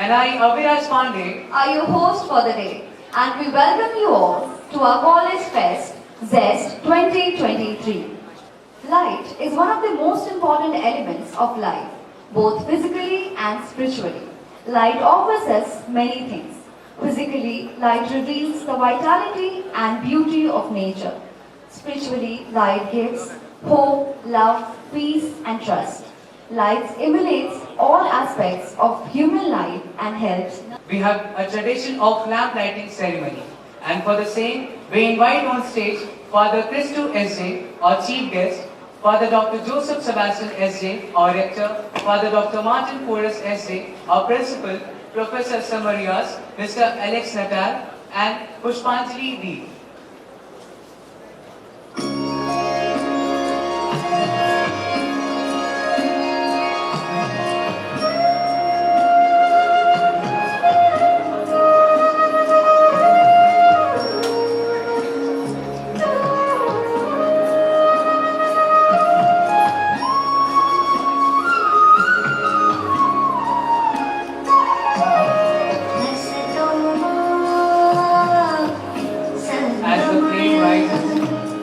And I, Abhiraj Pandey, are your host for the day, and we welcome you all to our College Fest XEST 2023. Light is one of the most important elements of life, both physically and spiritually. Light offers us many things. Physically, light reveals the vitality and beauty of nature. Spiritually, light gives hope, love, peace, and trust. Light emulates all aspects of human life and helps. we have a tradition of lamp lighting ceremony. And for the same, we invite on stage Father Christo S.J., our chief guest, Father Dr. Joseph Sebastian S.J., our rector, Father Dr. Martin Porras S.J., our principal, Professor Samarias, Mr. Alex Natal, and Pushpanjali D.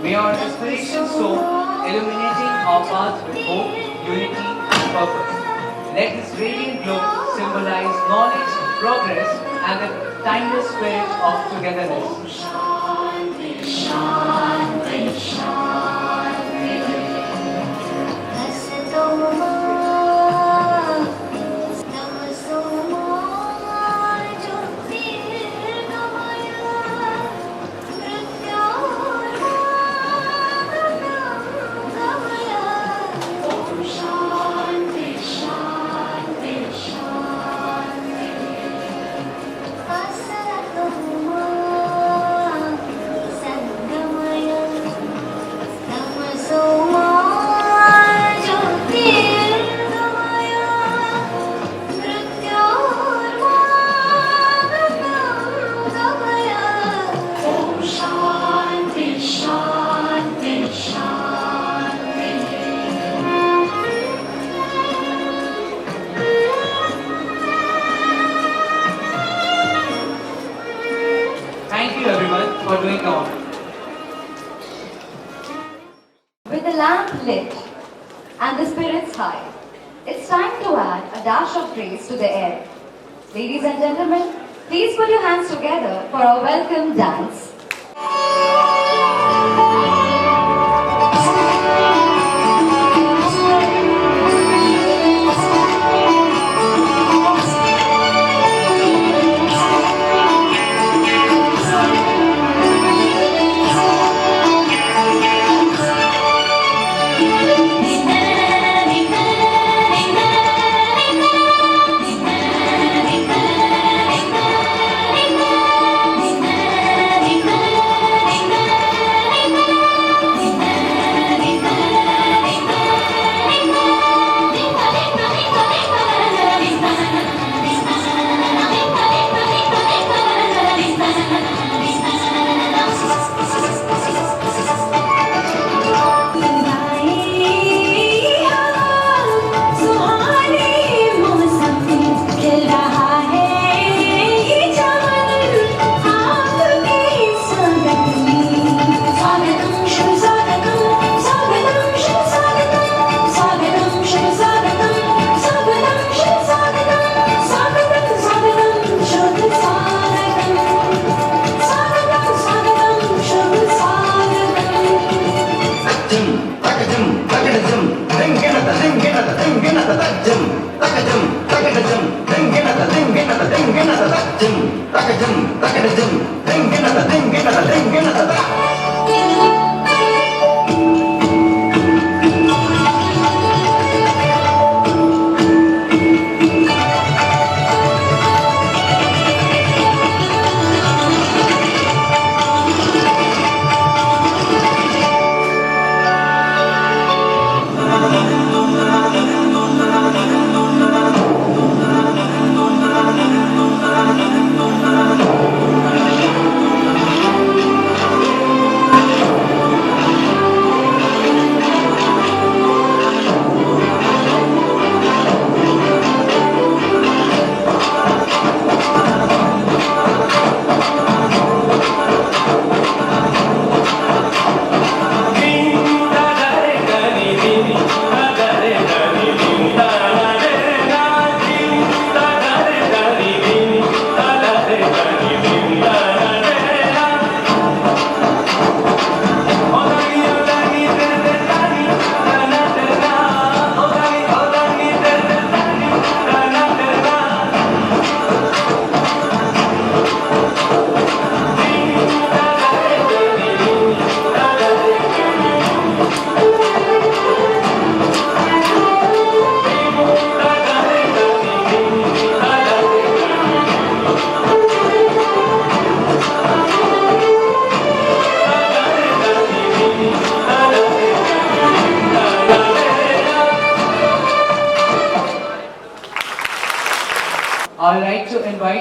May our inspiration soar, illuminating our path with hope, unity, and purpose. Let this radiant glow symbolize knowledge, progress, and the timeless spirit of togetherness. Thank you everyone for doing the honor. With the lamp lit and the spirits high, it's time to add a dash of grace to the air. Ladies and gentlemen, please put your hands together for our welcome dance.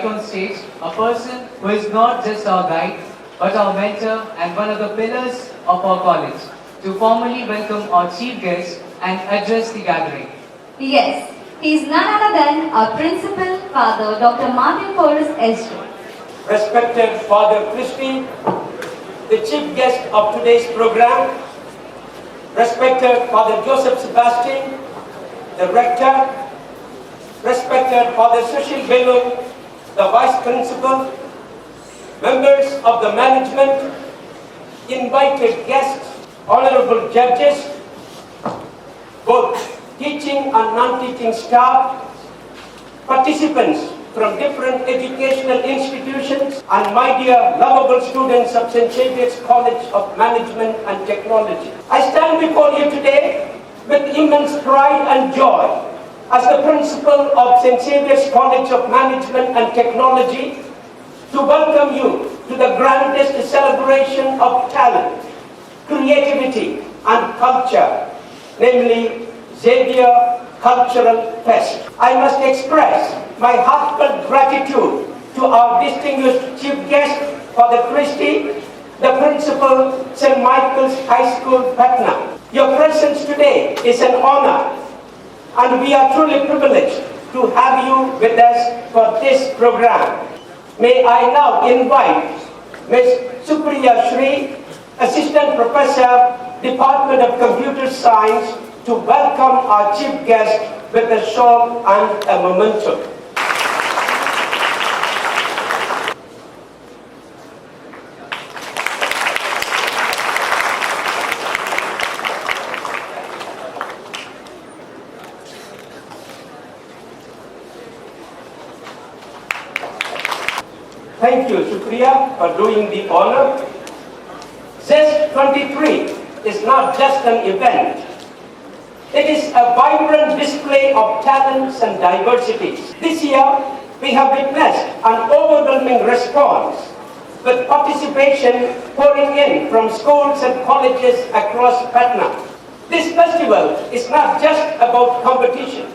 invite on stage a person who is not just our guide, but our mentor and one of the pillars of our college, to formally welcome our chief guest and address the gathering. Yes, he is none other than our principal, Father Dr. Martin Forrest SJ. Respected Father Christy, the chief guest of today's program, respected Father Joseph Sebastian, the rector, respected Father Sushil Belu, the vice principal, members of the management, invited guests, honorable judges, both teaching and non-teaching staff, participants from different educational institutions, and my dear lovable students of St. Xavier's College of Management and Technology. I stand before you today with immense pride and joy as the principal of St. Xavier's College of Management and Technology to welcome you to the grandest celebration of talent, creativity, and culture, namely Xavier Cultural Fest. I must express my heartfelt gratitude to our distinguished chief guest, Father Christy, the principal, St. Michael's High School, Patna. Your presence today is an honor, and we are truly privileged to have you with us for this program. May I now invite Ms. Supriya Shri, Assistant Professor, Department of Computer Science, to welcome our chief guest with a shawl and a memento. Thank you, Supriya, for doing the honor. XEST 23 is not just an event. It is a vibrant display of talents and diversities. This year, we have witnessed an overwhelming response, with participation pouring in from schools and colleges across Patna. This festival is not just about competition.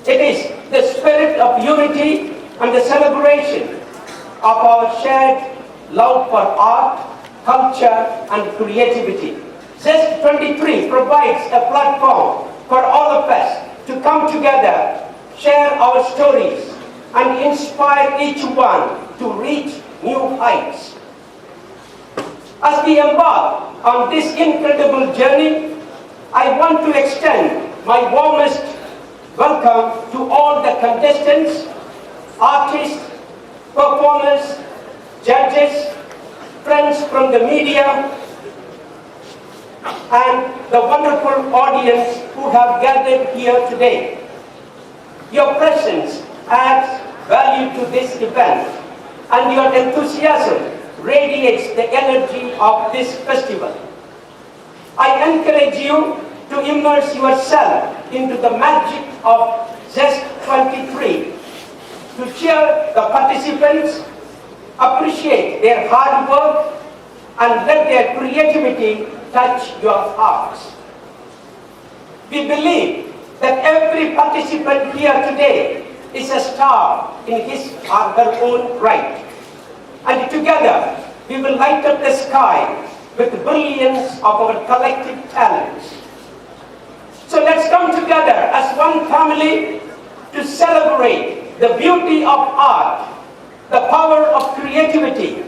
It is the spirit of unity and the celebration of our shared love for art, culture, and creativity. XEST 23 provides a platform for all of us to come together, share our stories, and inspire each one to reach new heights. As we embark on this incredible journey, I want to extend my warmest welcome to all the contestants, artists, performers, judges, friends from the media, and the wonderful audience who have gathered here today. Your presence adds value to this event, and your enthusiasm radiates the energy of this festival. I encourage you to immerse yourself into the magic of XEST 23, to cheer the participants, appreciate their hard work, and let their creativity touch your hearts. We believe that every participant here today is a star in his or her own right. And together, we will light up the sky with the brilliance of our collective talents. So let's come together as one family to celebrate the beauty of art, the power of creativity,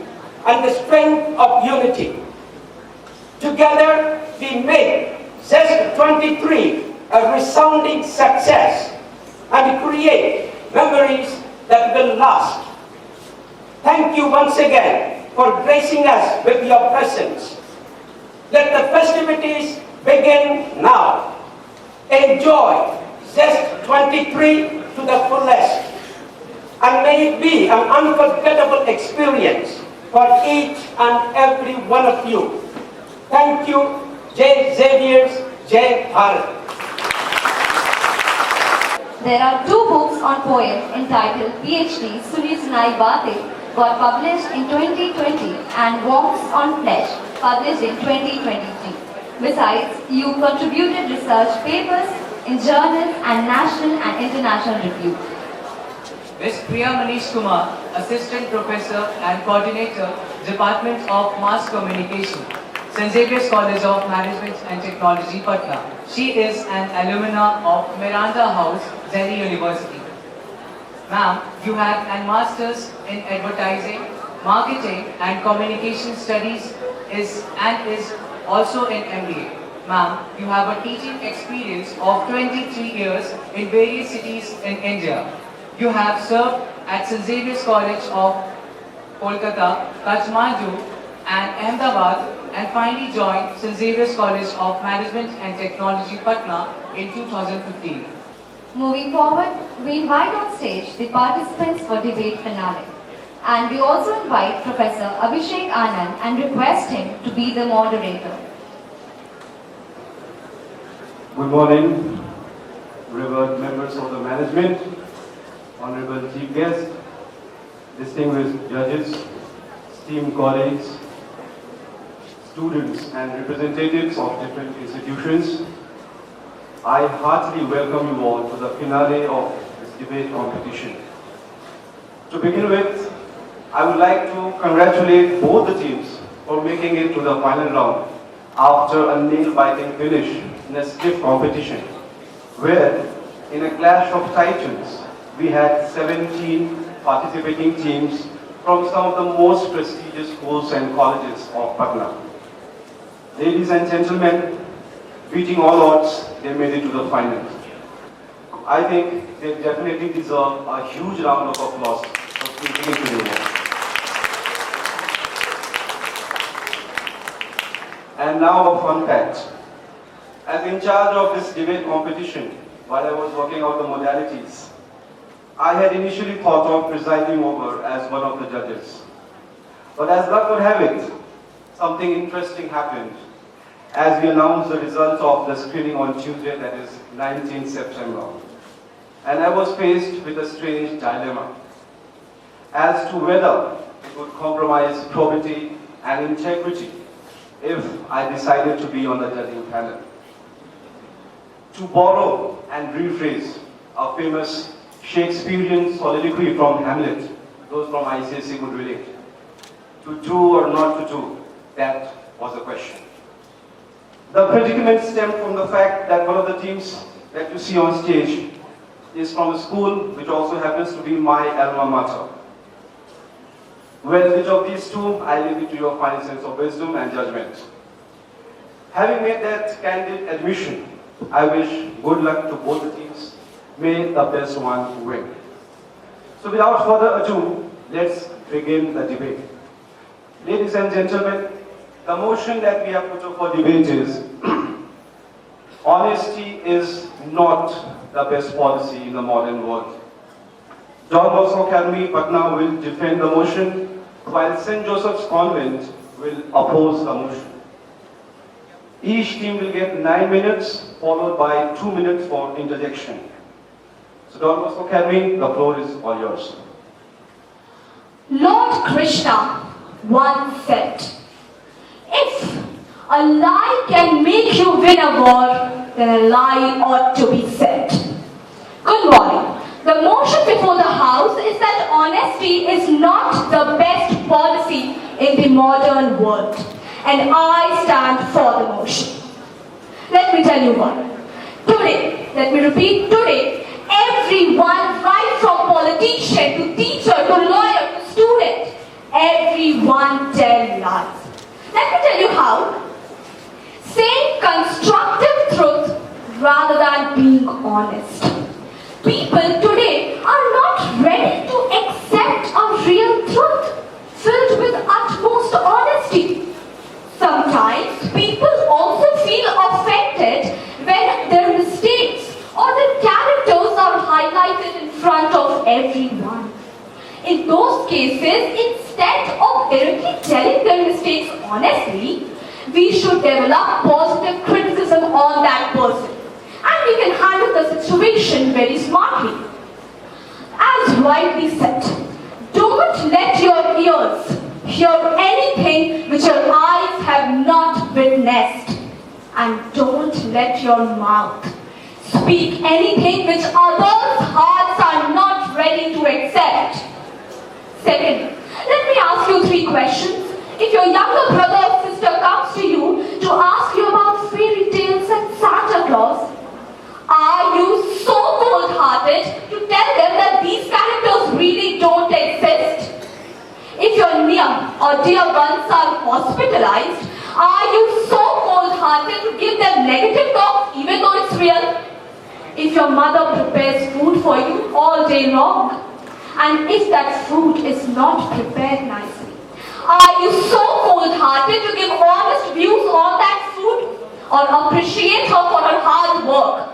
and the strength of unity. Together, we make XEST 23 a resounding success and create memories that will last. Thank you once again for gracing us with your presence. Let the festivities begin now. Enjoy XEST 23 to the fullest, and may it be an unforgettable experience for each and every one of you. Thank you. Jai Xavier's, Jai Bharat. There are two books on poems entitled PhD Suni Sunai Baatein got published in 2020 and Walks on Flesh published in 2023. Besides, you contributed research papers in journals and national and international review. Ms. Priya Manish Kumar, Assistant Professor and Coordinator, Department of Mass Communication, St. Xavier's College of Management and Technology, Patna. She is an alumna of Miranda House, Delhi University. Ma'am, you have a Master's in Advertising, Marketing and Communication Studies and is also in MBA. Ma'am, you have a teaching experience of 23 years in various cities in India. You have served at St. Xavier's College of Kolkata, Kathmandu and Ahmedabad and finally joined St. Xavier's College of Management and Technology, Patna in 2015. Moving forward, we invite on stage the participants for debate finale. And we also invite Professor Abhishek Anand and request him to be the moderator. Good morning, revered members of the management, honorable chief guests, distinguished judges, esteemed colleagues, students and representatives of different institutions. I heartily welcome you all to the finale of this debate competition. To begin with, I would like to congratulate both the teams for making it to the final round after a nail-biting finish in a stiff competition, where in a clash of titans, we had 17 participating teams from some of the most prestigious schools and colleges of Patna. Ladies and gentlemen, beating all odds, they made it to the finals. I think they definitely deserve a huge round of applause for making it to the world. And now a fun fact. As in charge of this debate competition, while I was working out the modalities, I had initially thought of presiding over as one of the judges. But as luck would have it, something interesting happened as we announced the results of the screening on Tuesday, that is 19th September. And I was faced with a strange dilemma as to whether it would compromise probity and integrity if I decided to be on the judging panel. To borrow and rephrase a famous Shakespearean soliloquy from Hamlet, those from ICSE would relate. To do or not to do, that was the question. The predicament stemmed from the fact that one of the teams that you see on stage is from a school which also happens to be my alma mater. Well, which of these two, I leave it to your fine sense of wisdom and judgment. Having made that candid admission, I wish good luck to both the teams. May the best one win. So without further ado, let's begin the debate. Ladies and gentlemen, the motion that we have put up for debate is honesty is not the best policy in the modern world. Don Bosco Academy, Patna will defend the motion, while St. Joseph's Convent will oppose the motion. Each team will get 9 minutes, followed by 2 minutes for interjection. So Don Bosco Academy, the floor is all yours. Lord Krishna once said, "If a lie can make you win a war, then a lie ought to be said." Good morning. The motion before the House is that honesty is not the best policy in the modern world, and I stand for the motion. Let me tell you why. Today, let me repeat, today, everyone, right from politician to teacher to lawyer to student, everyone tell lies. Let me tell you how. Saying constructive truth rather than being honest. People today are not ready to accept a real truth filled with utmost honesty. Sometimes people also feel offended when their mistakes or their characters are highlighted in front of everyone. In those cases, instead of directly telling their mistakes honestly, we should develop positive criticism on that person. And we can handle the situation very smartly. As rightly said, don't let your ears hear anything which your eyes have not witnessed. And don't let your mouth speak anything which others' hearts are not ready to accept. Second, let me ask you 3 questions. If your younger brother or sister comes to you to ask you about fairy tales and Santa Claus, are you so cold-hearted to tell them that these characters really don't exist? If your near or dear ones are hospitalized, are you so cold-hearted to give them negative talk even though it's real? If your mother prepares food for you all day long, and if that food is not prepared nicely, are you so cold-hearted to give honest views on that food or appreciate her for her hard work?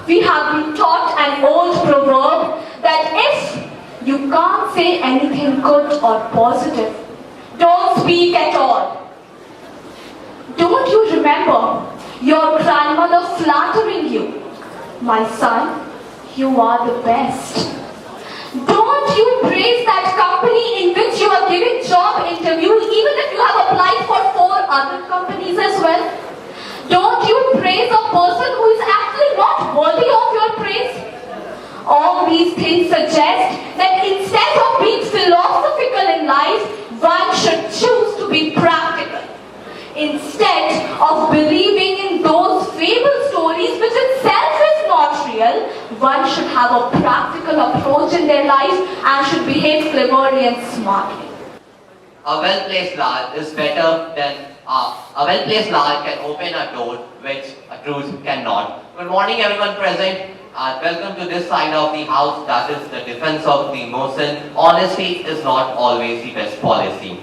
We have been taught an old proverb that if you can't say anything good or positive, don't speak at all. Don't you remember your grandmother flattering you? My son, you are the best. Don't you praise that company in which you are giving job interviews even if you have applied for 4 other companies as well? Don't you praise a person who is actually not worthy of your praise? All these things suggest that instead of being philosophical in life, one should choose to be practical. Instead of believing in those fable stories which itself is not real, one should have a practical approach in their life and should behave cleverly and smartly. A well-placed lark is better than a well-placed lark can open a door which a truth cannot. Good morning, everyone present. Welcome to this side of the house, that is the defense of the motion. Honesty is not always the best policy.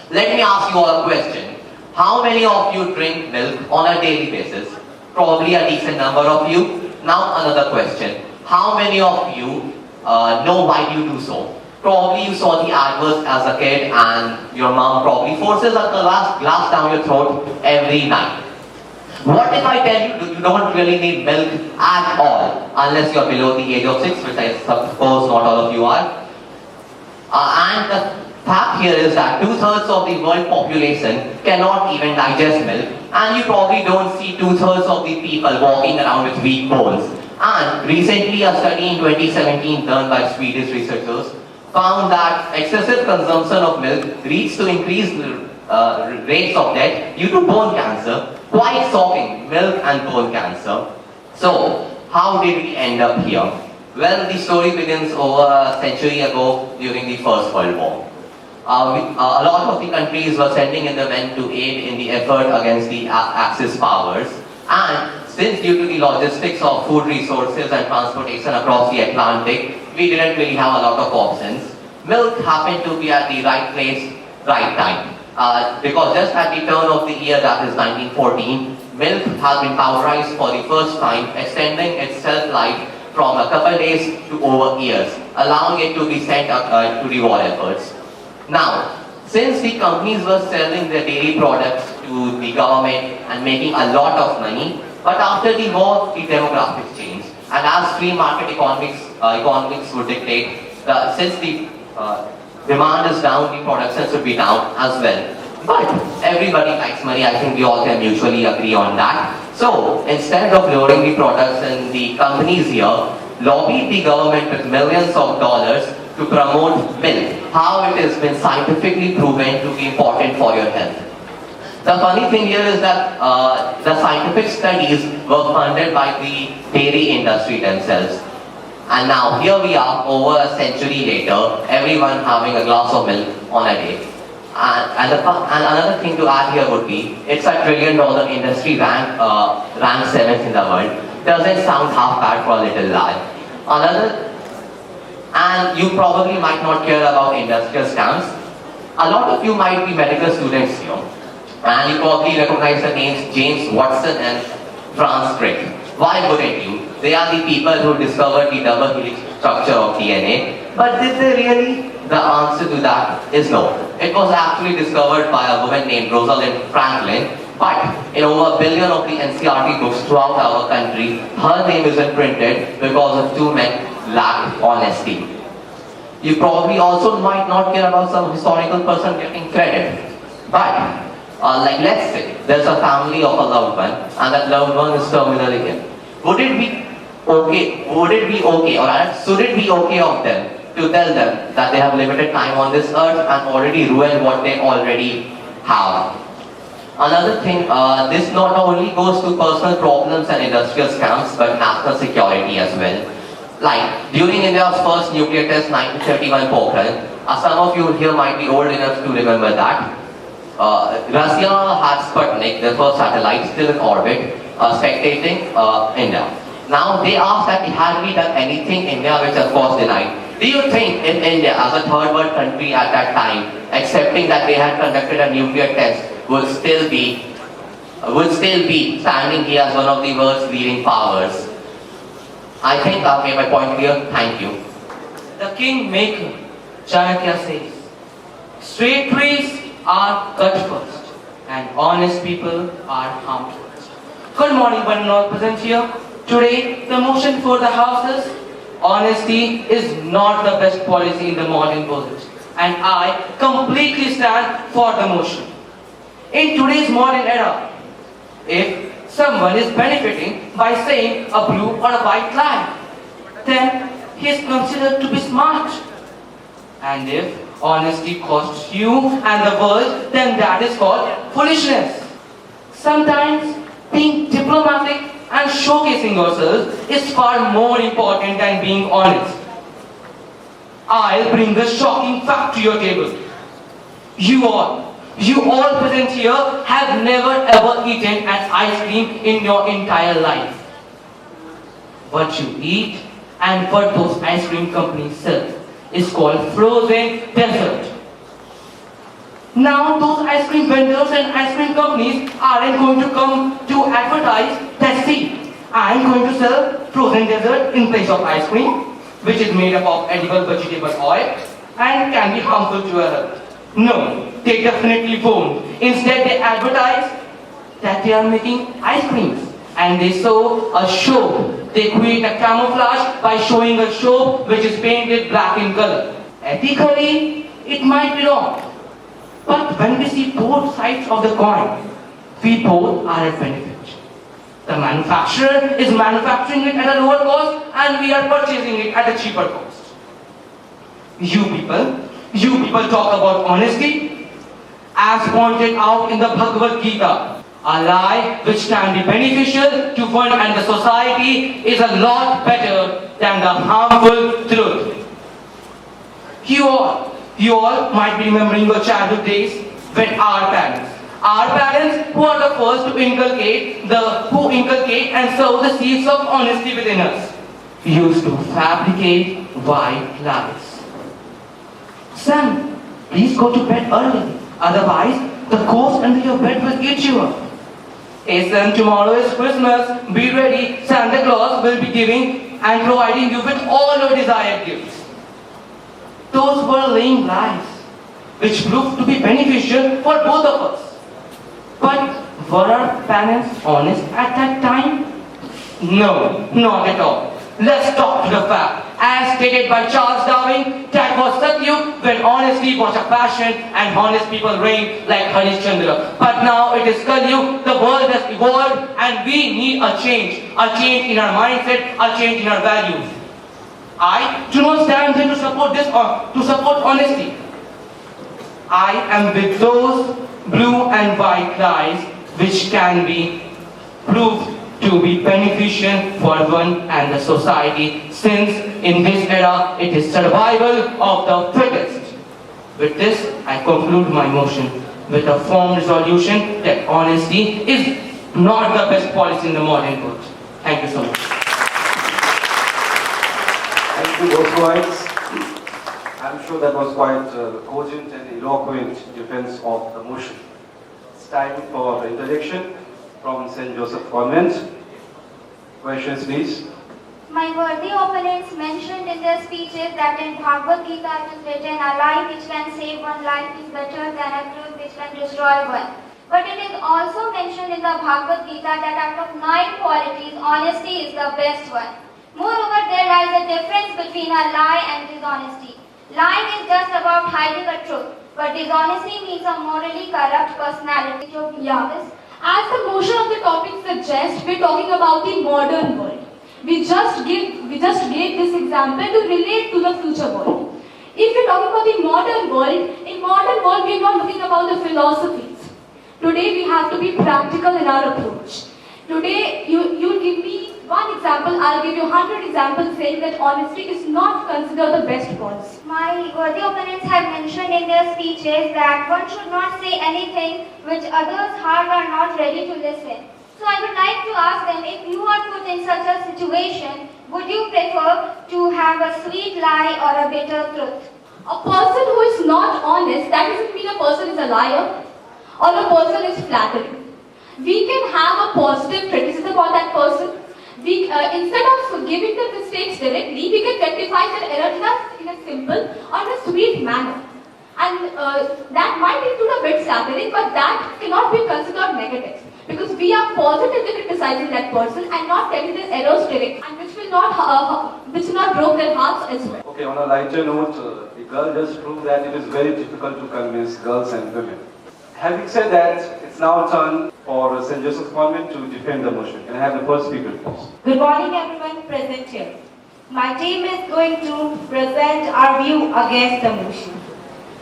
Let me ask you all a question. How many of you drink milk on a daily basis? Probably a decent number of you. Now another question. How many of you know why you do so? Probably you saw the adverts as a kid and your mom probably forces a glass down your throat every night. What if I tell you you don't really need milk at all unless you're below the age of 6, which I suppose not all of you are. And the fact here is that 2/3 of the world population cannot even digest milk, and you probably don't see 2/3 of the people walking around with weak bones. And recently a study in 2017 done by Swedish researchers found that excessive consumption of milk leads to increased rates of death due to bone cancer. Quite shocking, milk and bone cancer. So, how did we end up here? Well, the story begins over a century ago during the First World War. A lot of the countries were sending in the men to aid in the effort against the Axis powers. And since due to the logistics of food resources and transportation across the Atlantic, we didn't really have a lot of options. Milk happened to be at the right place, right time. Because just at the turn of the year, that is 1914, milk has been powderized for the first time, extending its shelf life from a couple days to over years, allowing it to be sent to the war efforts. Now, since the companies were selling their dairy products to the government and making a lot of money, but after the war, the demographics changed. And as free market economics would dictate, since the demand is down, the production should be down as well. But everybody likes money, I think we all can mutually agree on that. So, instead of lowering the production, the companies here lobbied the government with millions of dollars to promote milk, how it has been scientifically proven to be important for your health. The funny thing here is that the scientific studies were funded by the dairy industry themselves. And now here we are, over a century later, everyone having a glass of milk on a day. And another thing to add here would be, it's a $1 trillion industry ranked 7th in the world. Doesn't sound half bad for a little lad. And you probably might not care about industrial stamps. A lot of you might be medical students here. And you probably recognize the names James Watson and Franz Crick. Why wouldn't you? They are the people who discovered the double helix structure of DNA. But did they really? The answer to that is no. It was actually discovered by a woman named Rosalind Franklin. But in over 1 billion of the NCERT books throughout our country, her name isn't printed because of 2 men lacked honesty. You probably also might not care about some historical person getting credit. But like let's say there's a family of a loved one and that loved one is terminally ill. Would it be okay, would it be okay, or rather, should it be okay of them to tell them that they have limited time on this earth and already ruined what they already have? Another thing, this not only goes to personal problems and industrial scams, but national security as well. Like, during India's first nuclear test, 1931 Pokhran, some of you here might be old enough to remember that. Russia had Sputnik, their first satellite, still in orbit, spectating India. Now, they asked that had we done anything India, which of course denied. Do you think if India, as a third world country at that time, accepting that they had conducted a nuclear test, would still be standing here as one of the world's leading powers? I think I've made my point clear. Thank you. The kingmaker, Chanakya says, straight ways are cut first, and honest people are harmed first. Good morning, one and all present here. Today, the motion for the House is, honesty is not the best policy in the modern world, and I completely stand for the motion. In today's modern era, if someone is benefiting by saying a blue or a white lie, then he is considered to be smart. And if honesty costs you and the world, then that is called foolishness. Sometimes being diplomatic and showcasing yourself is far more important than being honest. I'll bring a shocking fact to your table. You all present here have never ever eaten an ice cream in your entire life. What you eat and what those ice cream companies sell is called frozen dessert. Now those ice cream vendors and ice cream companies aren't going to come to advertise that see, I'm going to sell frozen dessert in place of ice cream, which is made up of edible vegetable oil and can be harmful to your health. No, they definitely won't. Instead, they advertise that they are making ice creams and they show a show. They create a camouflage by showing a show which is painted black in color. Ethically, it might be wrong. But when we see both sides of the coin, we both are at benefit. The manufacturer is manufacturing it at a lower cost and we are purchasing it at a cheaper cost. You people talk about honesty. As pointed out in the Bhagavad Gita, a lie which can be beneficial to one and the society is a lot better than the harmful truth. You all might be remembering your childhood days when our parents who are the first to inculcate and sow the seeds of honesty within us, used to fabricate white lies. Son, please go to bed early. Otherwise, the ghost under your bed will eat you up. Hey son, tomorrow is Christmas. Be ready. Santa Claus will be giving and providing you with all your desired gifts. Those were lame lies, which proved to be beneficial for both of us. But were our parents honest at that time? No, not at all. Let's talk to the fact. As stated by Charles Darwin, that was Satyug when honesty was a passion and honest people reigned like Harish Chandra. But now it is Kalyug, the world has evolved and we need a change in our mindset, a change in our values. I do not stand here to support honesty. I am with those blue and white lies which can be proved to be beneficial for one and the society, since in this era it is survival of the fittest. With this, I conclude my motion with a firm resolution that honesty is not the best policy in the modern world. Thank you so much. Thank you, both sides. I'm sure that was quite cogent and eloquent defense of the motion. It's time for the interjection from St. Joseph Convent. Questions, please. My worthy opponents mentioned in their speeches that in Bhagavad Gita it is written, a lie which can save one life is better than a truth which can destroy one. But it is also mentioned in the Bhagavad Gita that out of 9 qualities, honesty is the best one. Moreover, there lies a difference between a lie and dishonesty. Lying is just about hiding a truth, but dishonesty means a morally corrupt personality. Yeah. As the motion of the topic suggests, we're talking about the modern world. We just gave this example to relate to the future world. If we talk about the modern world, in modern world we are not looking about the philosophies. Today we have to be practical in our approach. Today you give me one example, I'll give you 100 examples saying that honesty is not considered the best policy. My worthy opponents have mentioned in their speeches that one should not say anything which others' heart are not ready to listen. So I would like to ask them, if you are put in such a situation, would you prefer to have a sweet lie or a bitter truth? A person who is not honest, that doesn't mean a person is a liar or a person is flattering. We can have a positive criticism on that person. Instead of giving the mistakes directly, we can rectify their errors in a simple or in a sweet manner. And that might include a bit flattering, but that cannot be considered negative. Because we are positively criticizing that person and not telling their errors directly, and which will not broke their hearts as well. Okay, on a lighter note, the girl just proved that it is very difficult to convince girls and women. Having said that, it's now turn for St. Joseph's Convent to defend the motion. Can I have the first speaker, please? Good morning, everyone present here. My team is going to present our view against the motion.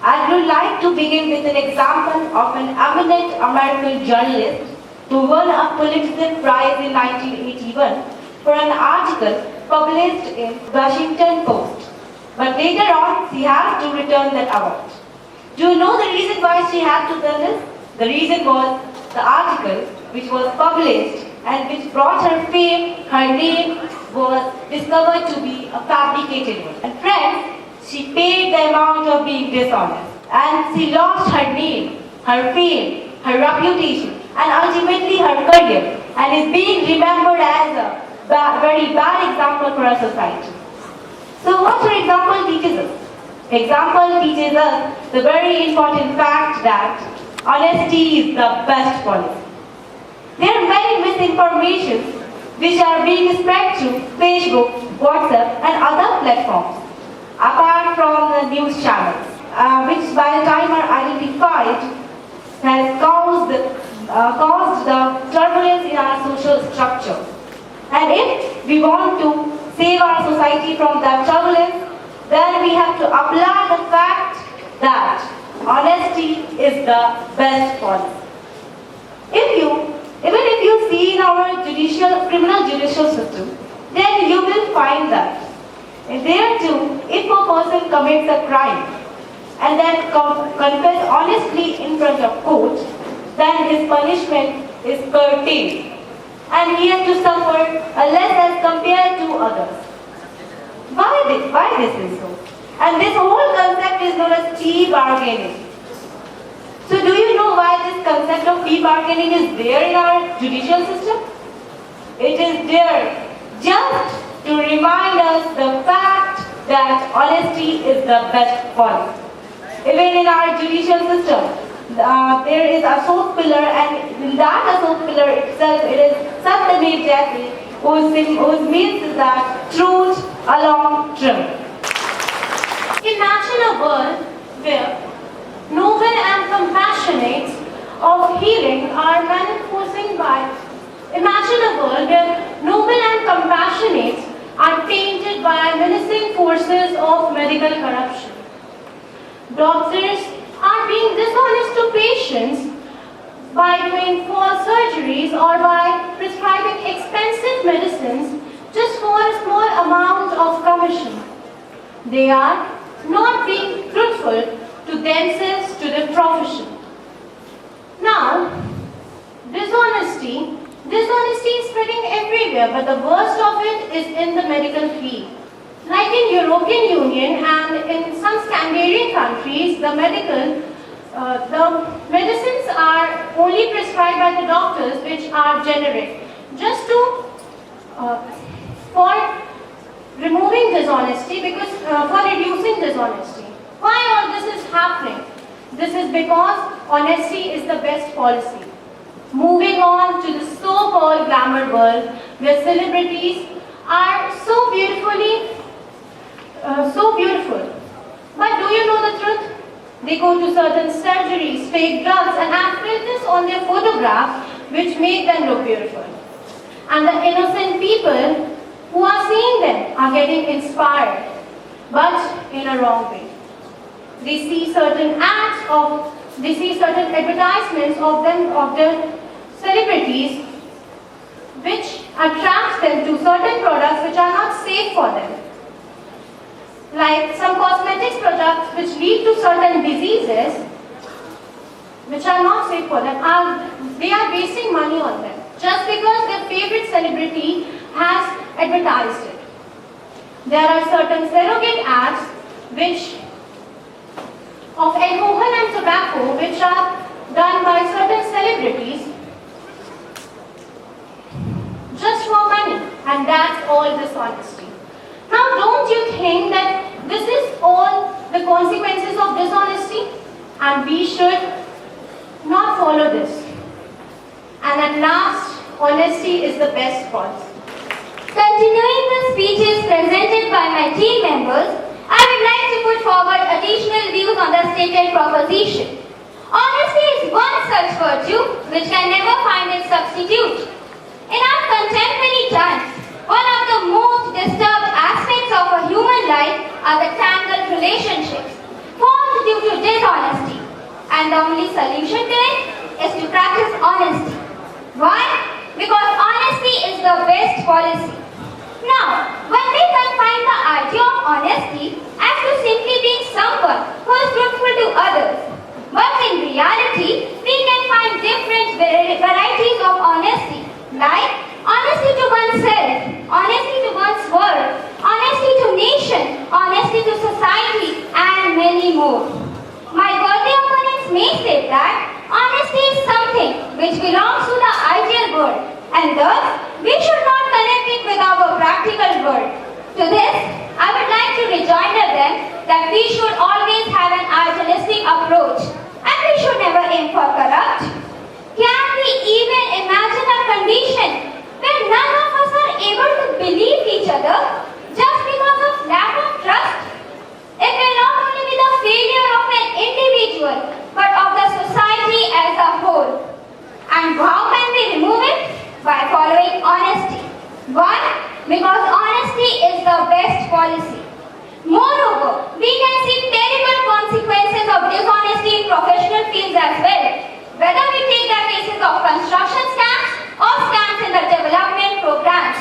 I would like to begin with an example of an eminent American journalist who won a Pulitzer Prize in 1981 for an article published in Washington Post. But later on, she had to return that award. Do you know the reason why she had to do this? The reason was the article which was published and which brought her fame, her name was discovered to be a fabricated one. And friends, she paid the amount of being dishonest. And she lost her name, her fame, her reputation, and ultimately her career, and is being remembered as a very bad example for our society. So what her example teaches us? Example teaches us the very important fact that honesty is the best policy. There are many misinformations which are being spread through Facebook, WhatsApp and other platforms, apart from the news channels, which by the time are identified has caused the turbulence in our social structure. And if we want to save our society from that turbulence, then we have to apply the fact that honesty is the best policy. Even if you see in our criminal judicial system, then you will find that there too, if a person commits a crime and then confess honestly in front of court, then his punishment is curtailed and he has to suffer less as compared to others. Why this is so? And this whole concept is known as fee bargaining. So do you know why this concept of fee bargaining is there in our judicial system? It is there just to remind us the fact that honesty is the best policy. Even in our judicial system, there is a soap pillar, and in that soap pillar itself, it is Satyameva Jayate, whose means is that truth alone triumph. Imagine a world where noble and compassionate of healing are manifesting by. Imagine a world where noble and compassionate are tainted by menacing forces of medical corruption. Doctors are being dishonest to patients by doing false surgeries or by prescribing expensive medicines just for a small amount of commission. They are not being truthful to themselves, to their profession. Now, dishonesty is spreading everywhere, but the worst of it is in the medical field. Like in European Union and in some Scandinavian countries, the medicines are only prescribed by the doctors, which are generic, just for removing dishonesty, for reducing dishonesty. Why all this is happening? This is because honesty is the best policy. Moving on to the so-called glamour world, where celebrities are so beautiful. But do you know the truth? They go to certain surgeries, fake drugs, and have filters on their photographs which make them look beautiful. And the innocent people who are seeing them are getting inspired, but in a wrong way. They see certain advertisements of the celebrities, which attracts them to certain products which are not safe for them. Like some cosmetics products which lead to certain diseases which are not safe for them, they are wasting money on them just because their favorite celebrity has advertised it. There are certain surrogate ads of alcohol and tobacco which are done by certain celebrities just for money, and that's all dishonesty. Now, don't you think that this is all the consequences of dishonesty, and we should not follow this? And at last, honesty is the best policy. Continuing the speeches presented by my team members, I would like to put forward additional views on the stated proposition. Honesty is one such virtue which can never find its substitute. In our contemporary times, one of the most disturbed aspects of a human life are the tangled relationships formed due to dishonesty, and the only solution to it is to practice honesty. Why? Because honesty is the best policy. Now, when we confine the idea of honesty as to simply being someone who is truthful to others, but in reality, we can find different varieties of honesty, like honesty to oneself, honesty to one's world, honesty to nation, honesty to society, and many more. My worthy opponents may say that honesty is something which belongs to the ideal world, and thus we should not connect it with our practical world. To this, I would like to rejoinder them that we should always have an idealistic approach, and we should never aim for corrupt. Can we even imagine a condition where none of us are able to believe each other just because of lack of trust? It will not only be the failure of an individual, but of the society as a whole. And how can we remove it? By following honesty. Why? Because honesty is the best policy. Moreover, we can see terrible consequences of dishonesty in professional fields as well. Whether we take the cases of construction scams or scams in the development programs.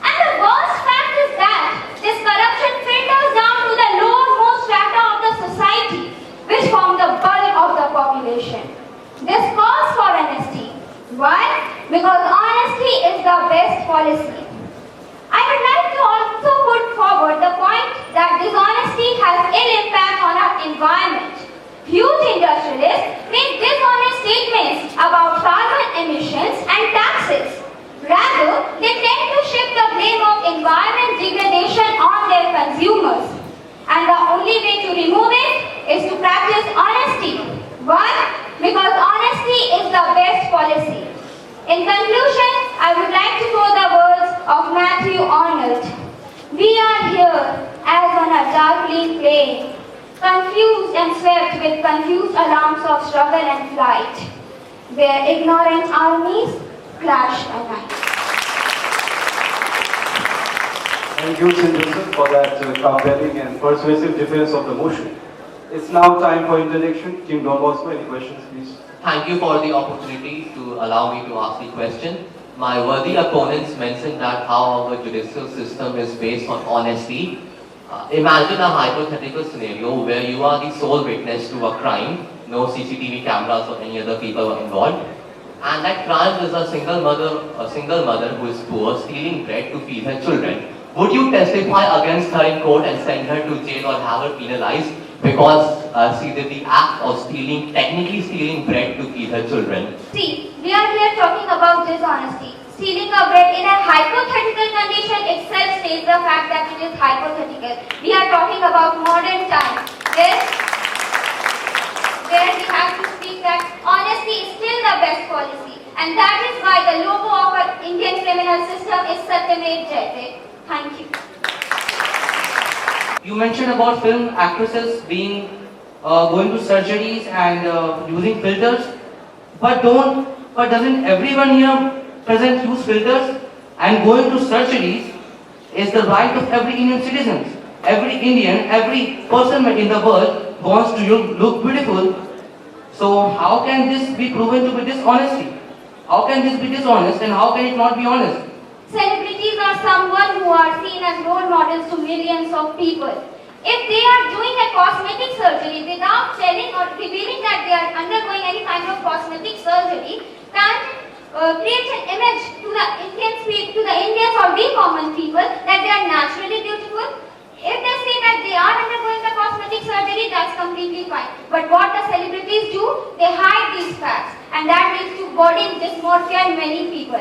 And the worst fact is that this corruption filters down to the lowermost strata of the society, which form the bulk of the population. This calls for honesty. Why? Because honesty is the best policy. I would like to also put forward the point that dishonesty has ill impact on our environment. Huge industrialists make dishonest statements about carbon emissions and taxes. Rather, they tend to shift the blame of environment degradation on their consumers. And the only way to remove it is to practice honesty. Why? Because honesty is the best policy. In conclusion, I would like to quote the words of Matthew Arnold. We are here as on a darkling plain, confused and swept with confused alarms of struggle and flight, where ignorant armies clash alike. Thank you, Chindrasen, for that compelling and persuasive defense of the motion. It's now time for introduction. Team Don Bosco, any questions, please? Thank you for the opportunity to allow me to ask the question. My worthy opponents mentioned that how our judicial system is based on honesty. Imagine a hypothetical scenario where you are the sole witness to a crime, no CCTV cameras or any other people are involved, and that crime is a single mother who is poor, stealing bread to feed her children. Would you testify against her in court and send her to jail or have her penalized because she did the act of technically stealing bread to feed her children? See, we are here talking about dishonesty. Stealing a bread in a hypothetical condition itself states the fact that it is hypothetical. We are talking about modern times, where we have to speak that honesty is still the best policy. And that is why the logo of our Indian criminal system is Satyamev Jayate. Thank you. You mentioned about film actresses being going to surgeries and using filters, but doesn't everyone here present use filters and going to surgeries is the right of every Indian citizen. Every Indian, every person in the world wants to look beautiful. So how can this be proven to be dishonesty? How can this be dishonest and how can it not be honest? Celebrities are someone who are seen as role models to millions of people. If they are doing a cosmetic surgery without telling or revealing that they are undergoing any kind of cosmetic surgery, that creates an image to the Indians or we common people that they are naturally beautiful. If they say that they are undergoing the cosmetic surgery, that's completely fine. But what the celebrities do, they hide these facts, and that leads to body dysmorphia in many people.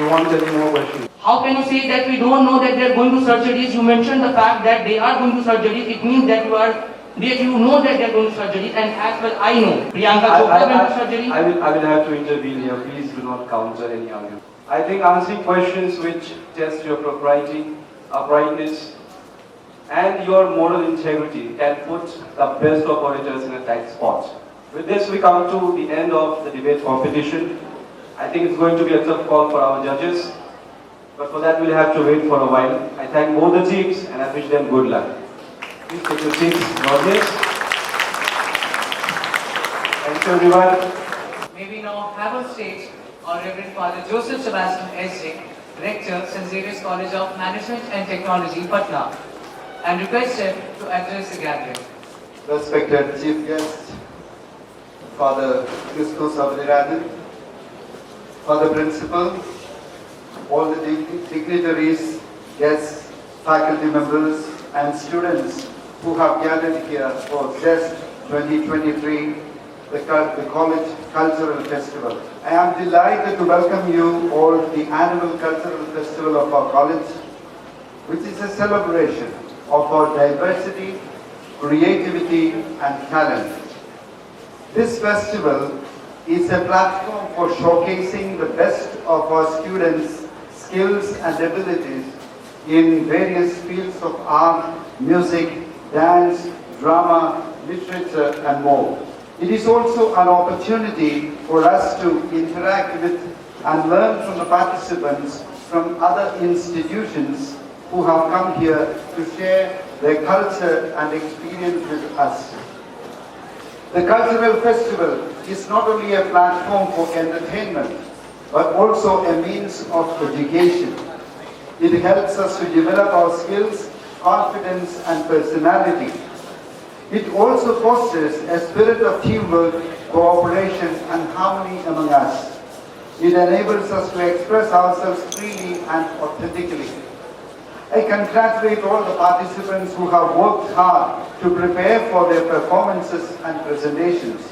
You want any more questions? How can you say that we don't know that they are going to surgeries? You mentioned the fact that they are going to surgeries. It means that you know that they are going to surgeries, and as well I know. Priyanka Chopra went to surgery. I will have to intervene here. Please do not counter any argument. I think answering questions which test your propriety, uprightness, and your moral integrity can put the best of orators in a tight spot. With this, we come to the end of the debate competition. I think it's going to be a tough call for our judges, but for that we'll have to wait for a while. I thank both the teams and I wish them good luck. Please take your seats, audience. Thank you, everyone. May we now have on stage our Reverend Father Joseph Sebastian S.J., Rector, St. Xavier's College of Management and Technology, Patna, and request him to address the gathering. Respected Chief Guest, Father Christos Abdiradan, Father Principal, all the dignitaries, guests, faculty members, and students who have gathered here for XEST 2023, the College Cultural Festival. I am delighted to welcome you all to the annual Cultural Festival of our college, which is a celebration of our diversity, creativity, and talent. This festival is a platform for showcasing the best of our students' skills and abilities in various fields of art, music, dance, drama, literature, and more. It is also an opportunity for us to interact with and learn from the participants from other institutions who have come here to share their culture and experience with us. The Cultural Festival is not only a platform for entertainment, but also a means of education. It helps us to develop our skills, confidence, and personality. It also fosters a spirit of teamwork, cooperation, and harmony among us. It enables us to express ourselves freely and authentically. I congratulate all the participants who have worked hard to prepare for their performances and presentations.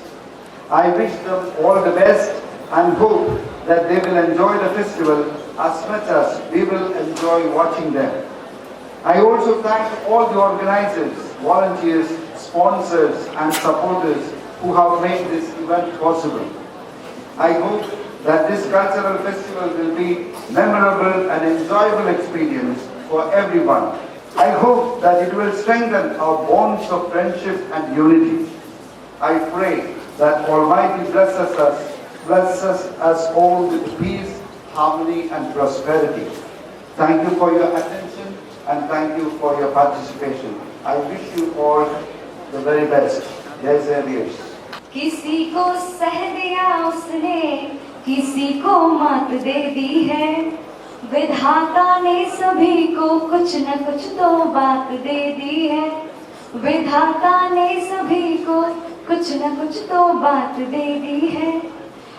I wish them all the best and hope that they will enjoy the festival as much as we will enjoy watching them. I also thank all the organizers, volunteers, sponsors, and supporters who have made this event possible. I hope that this cultural festival will be memorable and enjoyable experience for everyone. I hope that it will strengthen our bonds of friendship and unity. I pray that Almighty blesses us all with peace, harmony, and prosperity. Thank you for your attention and thank you for your participation. I wish you all the very best. Jai Xavier. किसी को सह दिया उसने, किसी को मात दे दी है, विधाता ने सभी को कुछ न कुछ तो बात दे दी है, विधाता ने सभी को कुछ न कुछ तो बात दे दी है।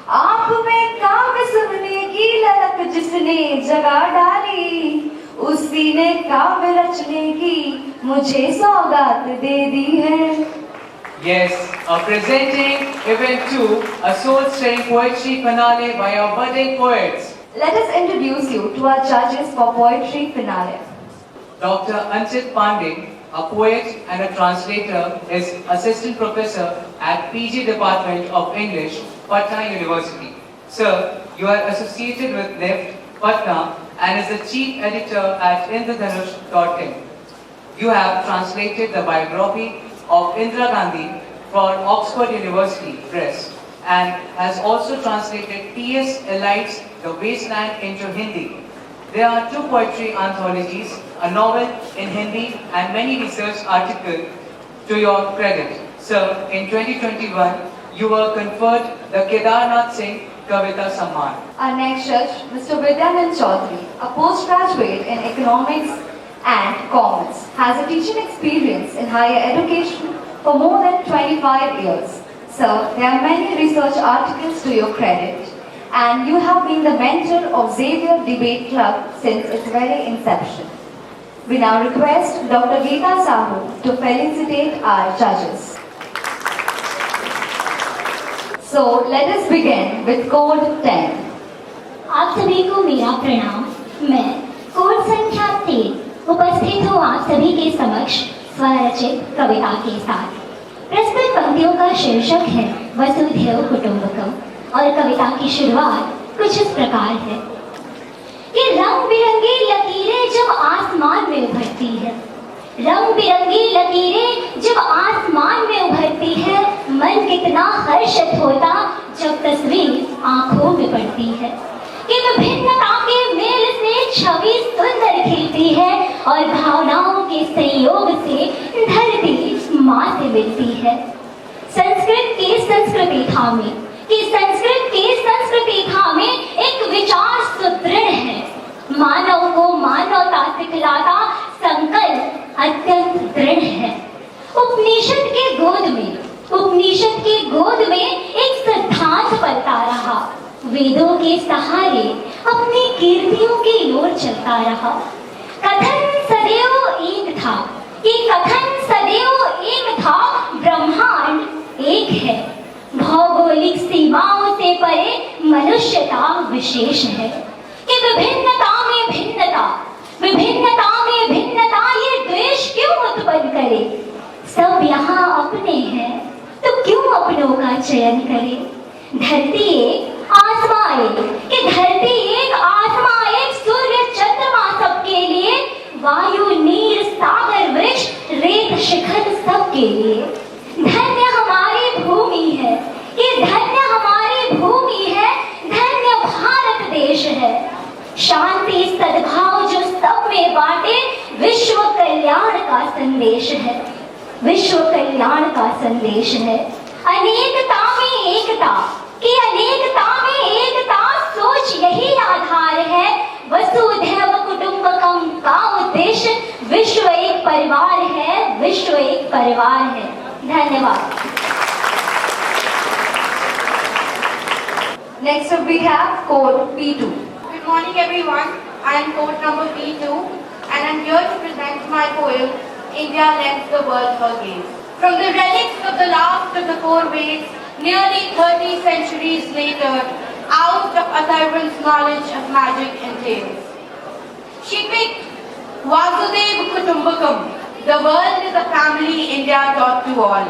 आप में काव्य सुनने की ललक जिसने जगा डाली, उसी ने काव्य रचने की मुझे सौगात दे दी है। Yes, presenting event 2, a soul-stirring poetry finale by our budding poets. Let us introduce you to our judges for poetry finale. Dr. Anchit Pandey, a poet and a translator, is Assistant Professor at PG Department of English, Patna University. Sir, you are associated with NIFT, Patna, and is the Chief Editor at Indradhanush.in. You have translated the biography of Indira Gandhi for Oxford University Press and has also translated T.S. Eliot's The Wasteland into Hindi. There are 2 poetry anthologies, a novel in Hindi and many research articles to your credit. Sir, in 2021, you were conferred the Kedarnath Singh Kavita Samman. Our next judge, Mr. Vidyanand Chaudhary, a postgraduate in economics and commerce, has a teaching experience in higher education for more than 25 years. Sir, there are many research articles to your credit, and you have been the mentor of Xavier Debate Club since its very inception. We now request Dr. Geeta Sahu to felicitate our judges. So let us begin with Code 10. आप सभी को मेरा प्रणाम। मैं code संख्या 3 उपस्थित हूँ आप सभी के समक्ष स्वरचित कविता के साथ। प्रस्तुत पंक्तियों का शीर्षक है वसुधैव कुटुंबकम और कविता की शुरुआत कुछ इस प्रकार है कि रंग बिरंगी लकीरें जब आसमान में उभरती है, रंग बिरंगी लकीरें जब आसमान में उभरती है, मन कितना हर्षित होता जब तस्वीर आंखों में पड़ती है कि विभिन्नता के मेल से छवि सुंदर खिलती है और भावनाओं के संयोग से धरती माँ से मिलती है। संस्कृत की संस्कृति थामे कि संस्कृत की संस्कृति थामे एक विचार सुदृढ़ है, मानव को मानवता सिखलाता संकल्प अत्यंत दृढ़ है। उपनिषद की गोद में एक सिद्धांत पलता रहा, वेदों के सहारे अपनी कीर्तियों की ओर चलता रहा। कथन सदैव एक था कि कथन सदैव एक था, ब्रह्मांड एक है, भौगोलिक सीमाओं से परे मनुष्यता विशेष है कि विभिन्नता में भिन्नता, विभिन्नता में भिन्नता ये द्वेष क्यों उत्पन्न करे। सब यहाँ अपने हैं तो क्यों अपनों का चयन करे। धरती एक आसमां एक कि धरती एक आसमां एक, सूर्य चंद्रमा सबके लिए, वायु नीर सागर वृक्ष रेत शिखर सबके लिए। धन्य हमारी भूमि है कि धन्य हमारी भूमि है, धन्य भारत देश है। शांति सद्भाव जो सब में बांटे, विश्व कल्याण का संदेश है, विश्व कल्याण का संदेश है। अनेकता में एकता कि अनेकता में एकता, सोच यही आधार है। वसुधैव कुटुंबकम का उद्देश्य विश्व एक परिवार है, विश्व एक परिवार है। धन्यवाद। Next up we have Code P2. Good morning everyone. I am code number P2 and I am here to present my poem, India Lends the World Her Gaze. From the relics of the last of the 4 Veds, nearly 30 centuries later, out of Atharvan's knowledge of magic and tales, she picked Vasudev Kutumbakam, the world is a family India taught to all.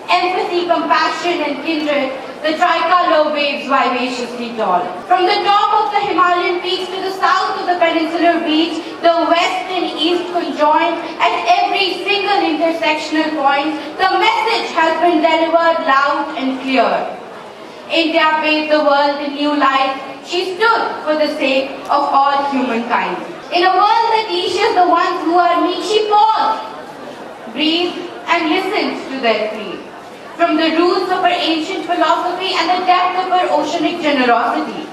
Empathy, compassion and kindred, the tricolor waves vivaciously tall. From the top of the Himalayan peaks to the south of the peninsular beach, the west and east conjoined, at every single intersectional point, the message has been delivered loud and clear. India bathed the world in new light. She stood for the sake of all humankind. In a world that leashes the ones who are meek, she paused, breathed and listened to their plea. From the roots of her ancient philosophy and the depth of her oceanic generosity,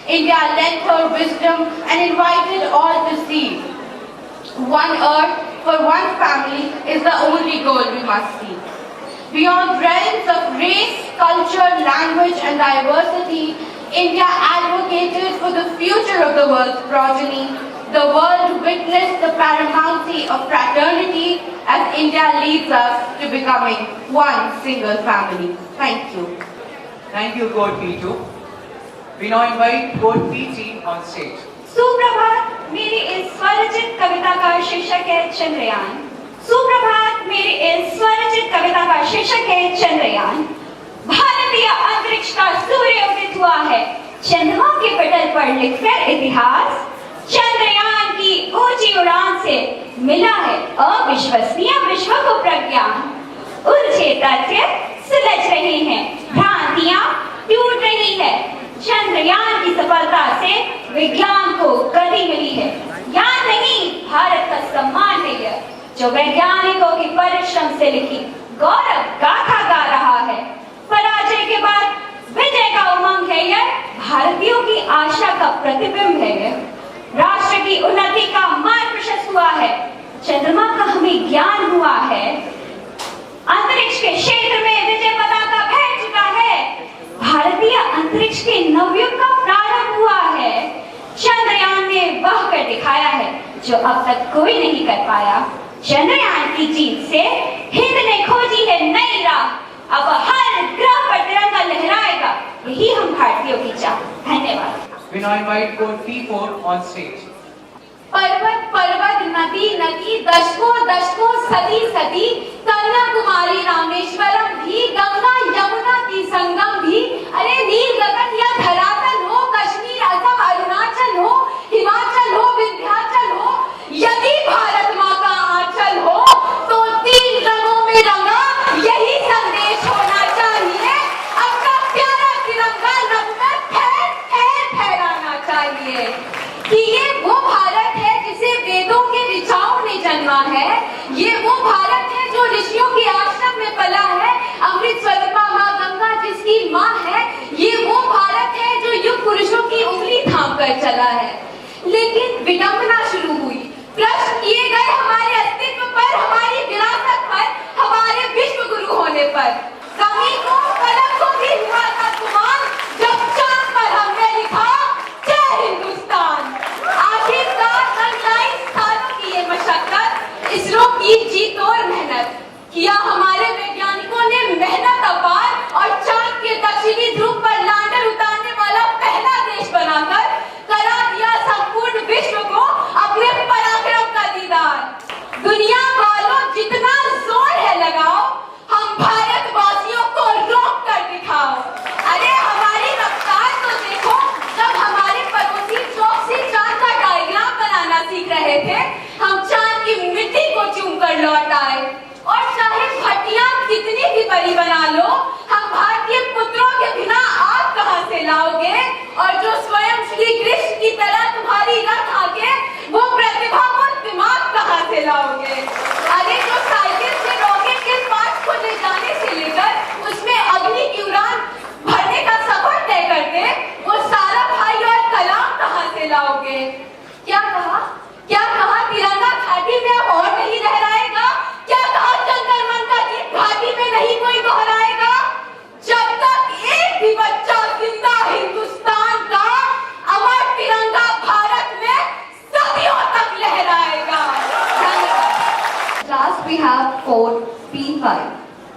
India lent her wisdom and invited all to see. One earth for one family is the only goal we must seek. Beyond realms of race, culture, language and diversity, India advocated for the future of the world's progeny. The world witnessed the paramountcy of fraternity as India leads us to becoming one single family. Thank you. Thank you, Code P2. We now invite Code P3 on stage. सुप्रभात, मेरी इस स्वरचित कविता का शीर्षक है चंद्रयान। सुप्रभात, मेरी इस स्वरचित कविता का शीर्षक है चंद्रयान। भारतीय अंतरिक्ष का सूर्य उदित हुआ है, चंद्रमा के पटल पर लिखकर इतिहास। चंद्रयान की ऊंची उड़ान से मिला है अविश्वसनीय विश्व को प्रज्ञान। उलझे तथ्य सुलझ रहे हैं, भ्रांतियां टूट रही है। चंद्रयान की सफलता से विज्ञान को गति मिली है, ज्ञान नहीं भारत का सम्मान है यह, जो वैज्ञानिकों की परिश्रम से लिखी गौरव गाथा गा रहा है। पराजय के बाद विजय का उमंग है यह, भारतीयों की आशा का प्रतिबिंब है यह, राष्ट्र की उन्नति का मार्ग प्रशस्त हुआ है, चंद्रमा का हमें ज्ञान हुआ है, अंतरिक्ष के क्षेत्र में विजय पताका फहर चुका है, भारतीय अंतरिक्ष के नवयुग का प्रारंभ हुआ है, चंद्रयान ने वह कर दिखाया है जो अब तक कोई नहीं कर पाया। चंद्रयान की जीत से हिंद ने खोजी है नई राह, अब हर ग्रह पर तिरंगा लहराएगा, यही हम भारतीयों की चाह। धन्यवाद। We now invite code P4 on stage. पर्वत पर्वत नदी नदी दशकों दशकों सदी सदी, कन्याकुमारी रामेश्वरम भी, गंगा यमुना की संगम भी, अरे नील गगन या धरातल हो, कश्मीर असम अरुणाचल हो, हिमाचल हो विंध्याचल हो, यदि भारत माँ का आंचल हो तो 3 रंगों में रंगा यही संदेश होना चाहिए, अपना प्यारा तिरंगा रंग में फहराना चाहिए कि ये वो भारत है जिसे वेदों के ऋचाओं ने जन्मा है, ये वो भारत है जो ऋषियों के आश्रम में पला है, अमृत स्वरूपा माँ गंगा जिसकी माँ है, ये वो भारत है जो युग पुरुषों की उंगली थाम कर चला है। लेकिन विडंबना शुरू हुई, प्रश्न किए गए हमारे अस्तित्व पर, हमारी विरासत पर, हमारे विश्व गुरु होने पर। कमी को कलम को भी हुआ था गुमान, जब चांद पर हमने लिखा जय हिंदुस्तान। आखिरकार 29 सालों की ये मशक्कत, इसरो की जीत और मेहनत, किया हमारे वैज्ञानिकों ने मेहनत अपार और चांद के दक्षिणी ध्रुव पर लैंडर उतारने वाला पहला देश बनाकर करा दिया संपूर्ण विश्व को अपने पराक्रम का दीदार। दुनिया वालों जितना जोर है लगाओ, हम भारतवासियों को रोक कर दिखाओ। अरे हमारी रफ्तार तो देखो, जब हमारे पड़ोसी चौक से चांद का डायग्राम बनाना सीख रहे थे, हम चांद की मिट्टी को चूम कर लौट आए। और चाहे भट्टियां कितनी भी बड़ी बना लो, हम भारतीय पुत्रों के बिना आग कहां से लाओगे, और जो स्वयं श्री कृष्ण की तरह तुम्हारी रथ आगे, वो प्रतिभा और दिमाग कहां से लाओगे। अरे जो साइकिल से रॉकेट के पास को ले जाने से लेकर उसमें अग्नि की उड़ान भरने का सफर तय करते, वो सारा भाई और कलाम कहां से लाओगे। क्या कहा तिरंगा घाटी में अब और नहीं लहराएगा, क्या कहा जंतर मंतर की घाटी में नहीं कोई दोहराएगा। जब तक एक भी बच्चा जिंदा हिंदुस्तान का, अमर तिरंगा भारत में सदियों तक लहराएगा। Last we have code P5.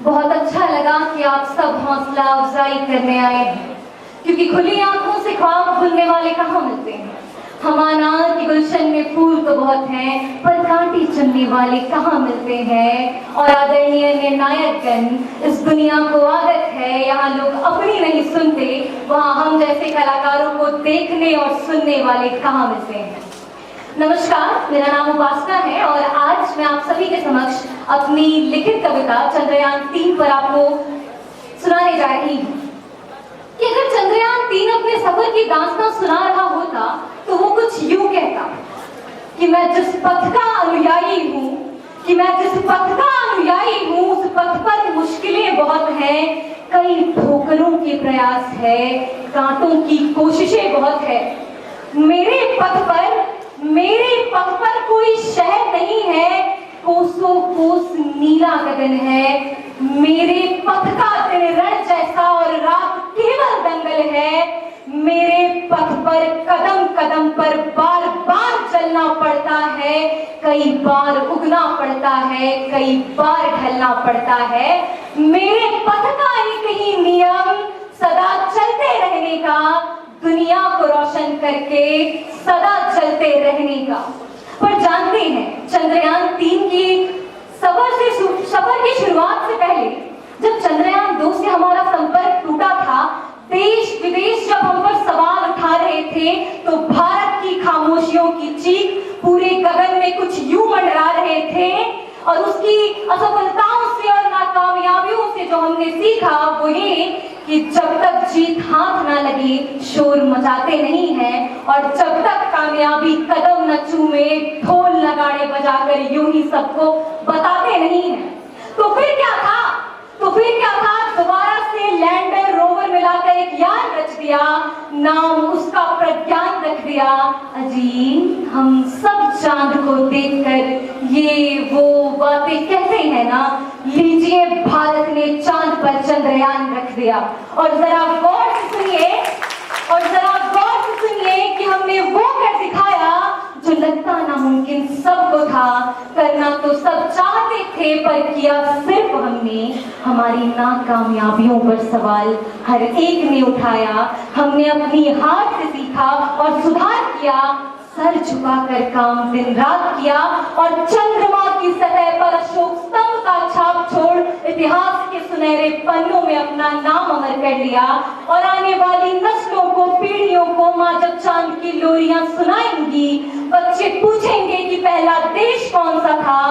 बहुत अच्छा लगा कि आप सब हौसला अफजाई करने आए हैं, क्योंकि खुली आंखों से ख्वाब भूलने वाले कहाँ मिलते हैं। हमारा की गुलशन में फूल तो बहुत हैं, पर कांटे चुनने वाले कहाँ मिलते हैं। और आदरणीय निर्णायकगण, इस दुनिया को आदत है यहाँ लोग अपनी नहीं सुनते, वहाँ हम जैसे कलाकारों को देखने और सुनने वाले कहाँ मिलते हैं। नमस्कार, मेरा नाम उपासना है और आज मैं आप सभी के समक्ष अपनी लिखित कविता चंद्रयान 3 पर आपको सुनाने जा रही हूँ। कि अगर चंद्रयान 3 अपने सफर की दास्तां सुना रहा होता तो वो कुछ यूं कहता कि मैं जिस पथ का अनुयायी हूँ, उस पथ पर मुश्किलें बहुत हैं, कई ठोकरों के प्रयास है, कांटों की कोशिशें बहुत है। मेरे पथ पर कोई शहर नहीं है, कोसों कोस नीला गगन है। मेरे पथ का दिन रण जैसा और रात केवल दंगल है। मेरे पथ पर कदम कदम पर बार बार चलना पड़ता है, कई बार उगना पड़ता है, कई बार ढलना पड़ता है। मेरे पथ का एक ही नियम सदा चलते रहने का, दुनिया को रोशन करके सदा चलते रहने का। पर जानते हैं, चंद्रयान 3 की सफर की शुरुआत से पहले जब चंद्रयान 2 से हमारा संपर्क टूटा था, देश विदेश जब हम पर सवाल उठा रहे थे, तो भारत की खामोशियों की चीख पूरे गगन में कुछ यूं मंडरा रहे थे। और उसकी असफलताओं से और नाकामयाबियों से जो हमने सीखा वो ये कि जब तक जीत हाथ ना लगे शोर मचाते नहीं हैं, और जब तक कामयाबी कदम न चूमे ढोल नगाड़े बजाकर यूं ही सबको बताते नहीं हैं। तो फिर क्या था, दोबारा से लैंडर रोवर मिलाकर एक यान रच दिया, नाम उसका प्रज्ञान रख दिया। अजीब, हम सब चांद को देखकर ये वो बातें कहते हैं ना, लीजिए भारत ने चांद पर चंद्रयान रख दिया। और जरा गौर से सुनिए कि हमने वो कर दिखाया जो लगता नामुमकिन सबको था, करना तो सब चाहते थे पर किया सिर्फ हमने। हमारी नाकामयाबियों पर सवाल हर एक ने उठाया, हमने अपनी हार से सीखा और सुधार किया, सर झुकाकर काम दिन रात किया, और चंद्रमा की सतह पर अशोक स्तंभ का छाप छोड़ इतिहास के सुनहरे पन्नों में अपना नाम अमर कर लिया। और आने वाली नस्लों को, पीढ़ियों को माँ जब चांद की लोरियां सुनाएंगी, बच्चे पूछेंगे कि पहला देश कौन सा था।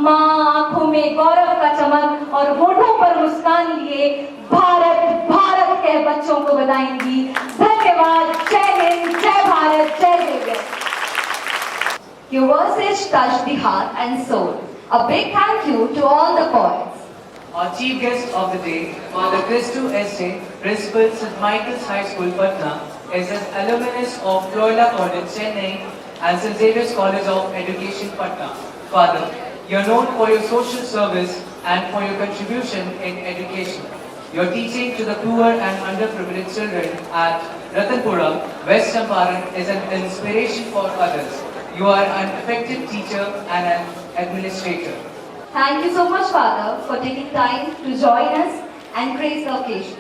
माँ आंखों में गौरव का चमक और होठों पर मुस्कान लिए भारत भारत कह बच्चों को बताएंगी। धन्यवाद। जय हिंद, जय भारत, जय जय। Your verses touched the heart and soul. A big thank you to all the poets. Our chief guest of the day, Father Christo S.A., Principal St. Michael's High School, Patna, is an alumnus of Florida College, Chennai, and St. Xavier's College of Education, Patna. Father, you're known for your social service and for your contribution in education. Your teaching to the poor and underprivileged children at Ratanpura, West Champaran is an inspiration for others. You are an effective teacher and an administrator. Thank you so much, Father, for taking time to join us and grace the occasion.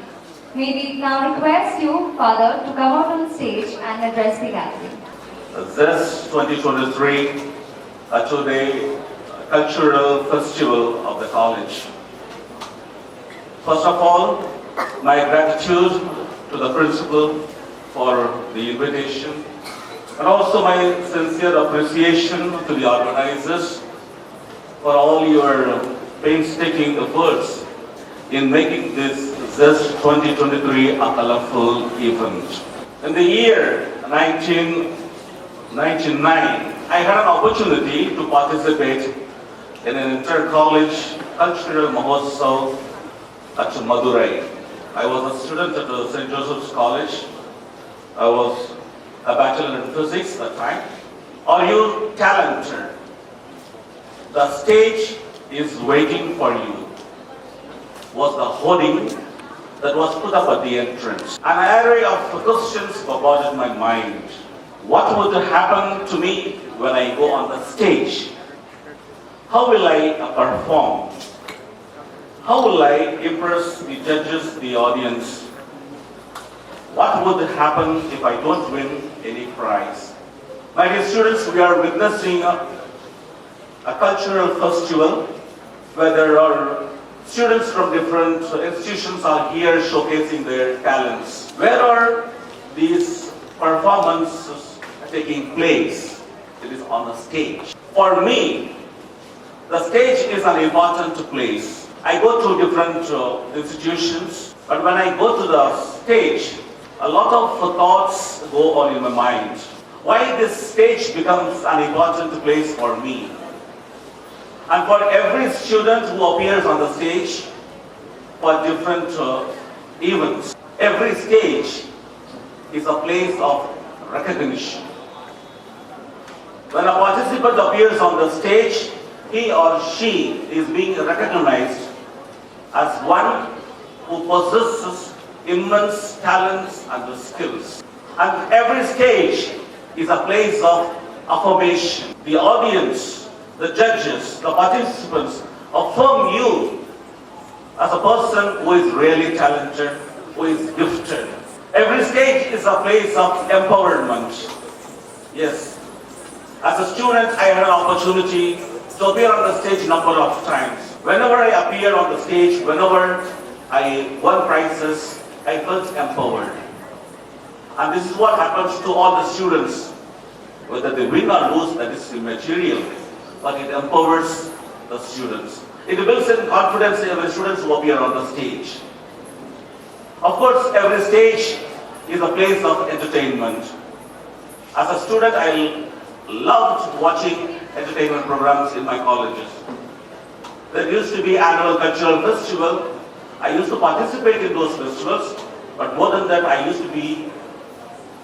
May we now request you, Father, to come out on stage and address the gathering. XEST 2023, a two-day cultural festival of the college. First of all, my gratitude to the principal for the invitation, and also my sincere appreciation to the organizers for all your painstaking efforts in making this XEST 2023 a colorful event. In the year 1999, I had an opportunity to participate in an inter-college cultural mahotsav at Madurai. I was a student at St. Joseph's College. I was a bachelor in physics at the time. Are you talented? The stage is waiting for you, was the hoarding that was put up at the entrance. An array of questions bombarded my mind. What would happen to me when I go on the stage? How will I perform? How will I impress the judges, the audience? What would happen if I don't win any prize? My dear students, we are witnessing a cultural festival where there are students from different institutions are here showcasing their talents. Where are these performances taking place? It is on the stage. For me, the stage is an important place. I go to different institutions, but when I go to the stage, a lot of thoughts go on in my mind. Why this stage becomes an important place for me? And for every student who appears on the stage for different events, every stage is a place of recognition. When a participant appears on the stage, he or she is being recognized as one who possesses immense talents and skills. And every stage is a place of affirmation. The audience, the judges, the participants affirm you as a person who is really talented, who is gifted. Every stage is a place of empowerment. Yes. As a student, I had an opportunity to appear on the stage a number of times. Whenever I appear on the stage, whenever I won prizes, I felt empowered. And this is what happens to all the students. Whether they win or lose, that is immaterial. But it empowers the students. It builds in confidence in the students who appear on the stage. Of course, every stage is a place of entertainment. As a student, I loved watching entertainment programs in my colleges. There used to be annual cultural festival. I used to participate in those festivals, but more than that, I used to be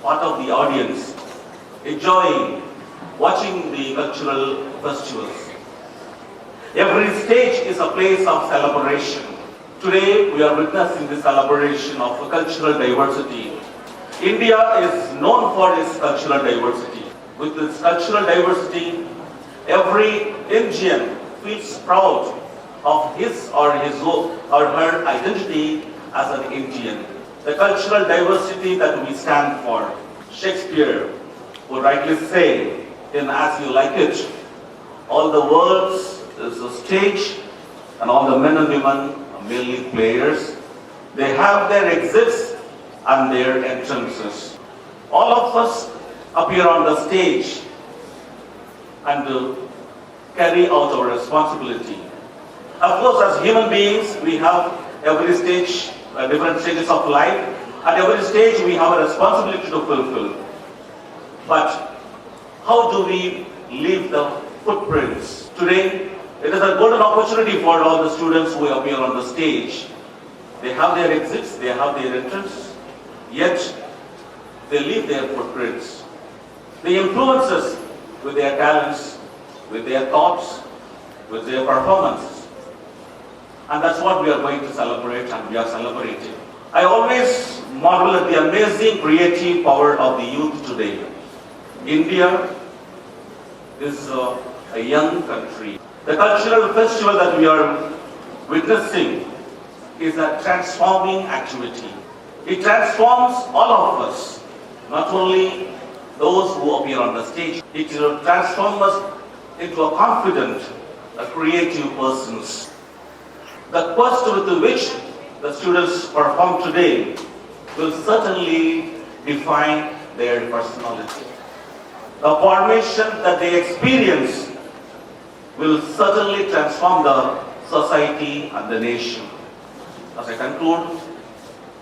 part of the audience, enjoying watching the cultural festivals. Every stage is a place of celebration. Today, we are witnessing the celebration of cultural diversity. India is known for its cultural diversity. With its cultural diversity, every Indian feels proud of his or her identity as an Indian. The cultural diversity that we stand for. Shakespeare would rightly say in As You Like It, all the world is a stage and all the men and women are merely players. They have their exits and their entrances. All of us appear on the stage and carry out our responsibility. Of course, as human beings, we have every stage, different stages of life. At every stage, we have a responsibility to fulfill. But how do we leave the footprints? Today, it is a golden opportunity for all the students who appear on the stage. They have their exits, they have their entrance, yet they leave their footprints. They influence us with their talents, with their thoughts, with their performances. And that's what we are going to celebrate, and we are celebrating. I always marvel at the amazing creative power of the youth today. India is a young country. The cultural festival that we are witnessing is a transforming activity. It transforms all of us, not only those who appear on the stage. It will transform us into a confident, a creative persons. The quest with which the students perform today will certainly define their personality. The formation that they experience will certainly transform the society and the nation. As I conclude,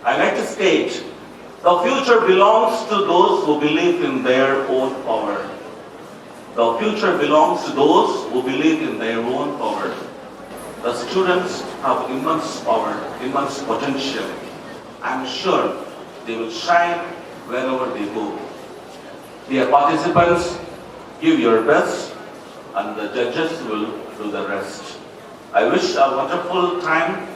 I like to state, the future belongs to those who believe in their own power. The future belongs to those who believe in their own power. The students have immense power, immense potential. I'm sure they will shine wherever they go. Dear participants, give your best and the judges will do the rest. I wish a wonderful time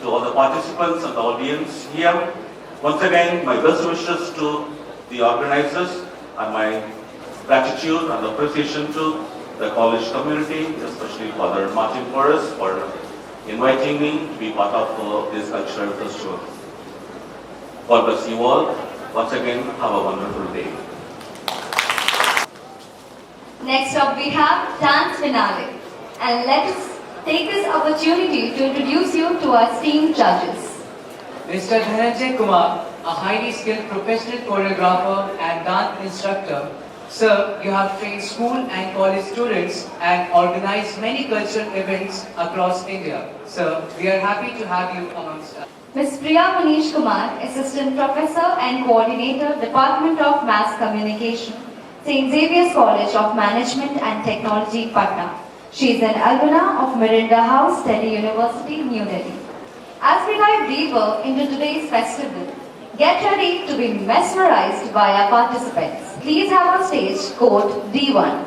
to all the participants and the audience here. Once again, my best wishes to the organizers and my gratitude and appreciation to the college community, especially Father Martin Forrest for inviting me to be part of this cultural festival. God bless you all. Once again, have a wonderful day. Next up we have dance finale, and let us take this opportunity to introduce you to our esteemed judges. Mr. Dhananjay Kumar, a highly skilled professional choreographer and dance instructor. Sir, you have trained school and college students and organized many cultural events across India. Sir, we are happy to have you amongst us. Ms. Priya Manish Kumar, Assistant Professor and Coordinator, Department of Mass Communication, St. Xavier's College of Management and Technology, Patna. She is an alumna of Mirinda House, Delhi University, New Delhi. As we dive deeper into today's festival, get ready to be mesmerized by our participants. Please have on stage code D1.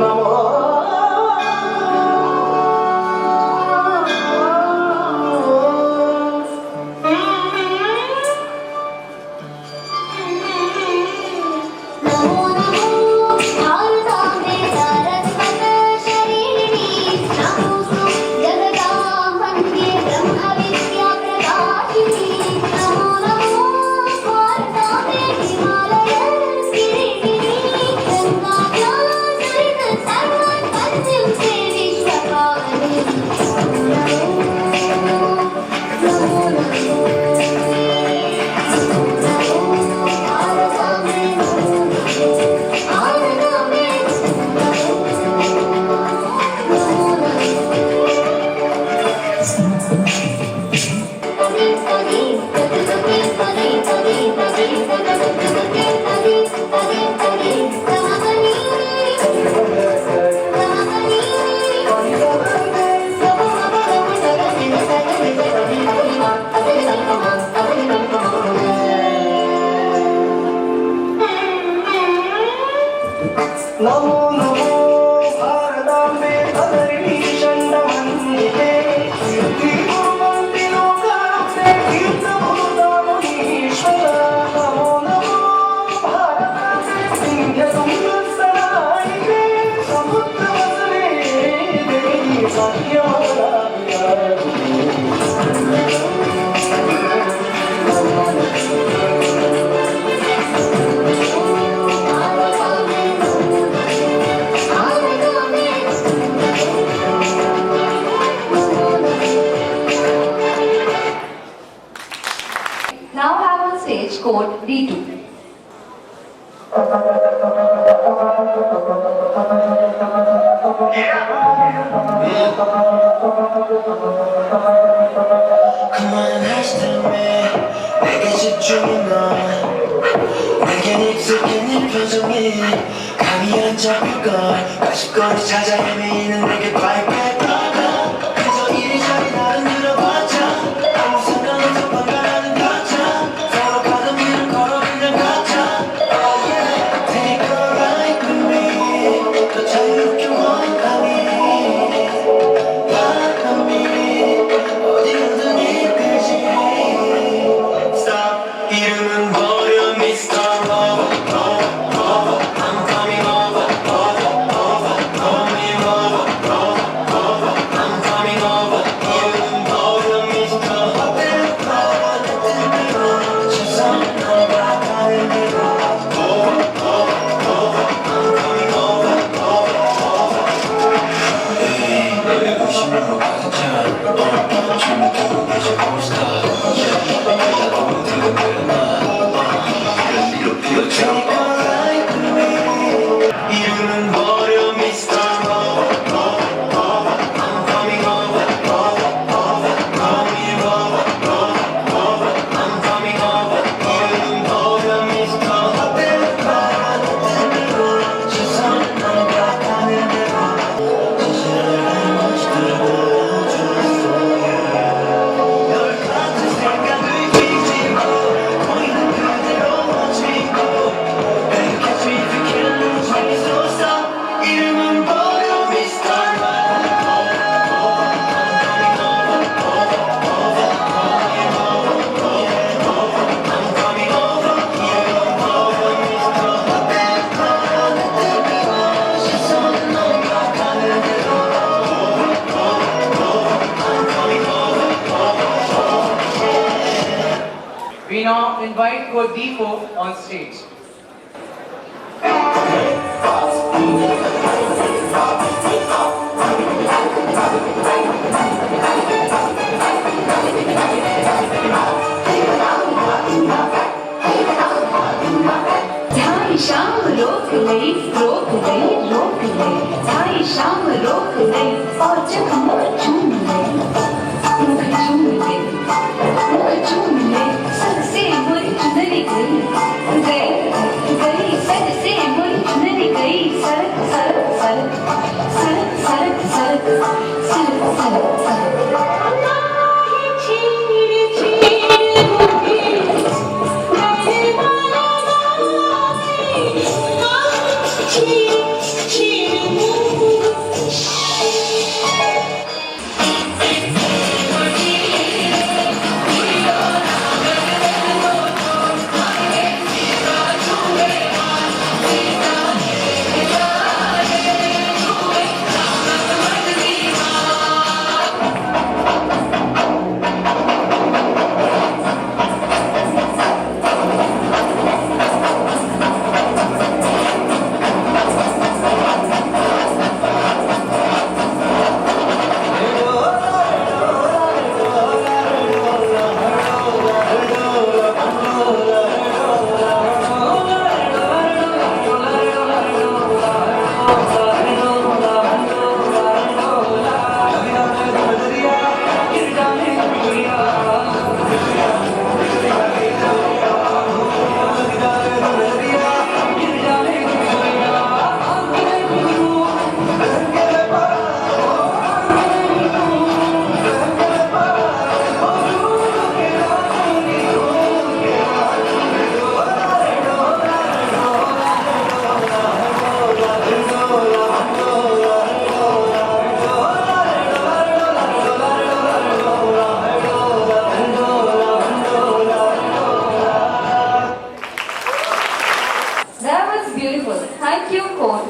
Namo Namo Namo भारताम्बे भद्रिणी षण्डमन्दिते कीर्तिकुर्वन्ति लोकास्ते कीर्तभूतामुनीश्वरा Namo Namo भारताम्बे सिंहतुङ्गस्तनायिके समुद्रवसने Devi सत्यवदामिकारिणे Now have on stage code D2. 그만하시다며 내게 집중해 너 내겐 익숙한 이 표정이 감이 안 잡힐걸 가십거리 찾아 헤매이는 내게 밝게 다가 그저 이리저리 나를 밀어봤자 아무 상관없어 번갈아는 가자 서로 가던 길을 걸어 그냥 가자 Oh yeah Take a ride with me 더 자유롭게 원하니 바람이 어디로든 이끌지 Stop 이름은 버려 Mr. Lover I'm coming over Call me over I'm coming over 이름은 버려 Mr. Lover 최선 너가 가는 대로 I'm coming over 너의 의심으로 가득 찬 춤을 추고 계신 몬스터 내가 너무 들어버렸나 이름은 버려 Mr. Lover I'm coming over Call me over I'm coming over 이름은 버려 Mr. Lover 최선은 너가 가는 대로 진실을 알고 들어줬어 널 같은 생각을 뒤집어 보이는 그대로 멋지고 Baby catch me if you can lose me so stop 이름은 버려 Mr. I'm coming over 이름은 버려 Mr. 시선은 너가 가는 대로 I'm coming over We now invite code D4 on stage. ढाई शाम रोक गई ढाई शाम रोक गई और जब मुख चूम ले सर से मोरी चुनरी गई सर से मोरी चुनरी गई सरक सरक सरक सरक सरक सरक सरक सरक सरक Thank you, code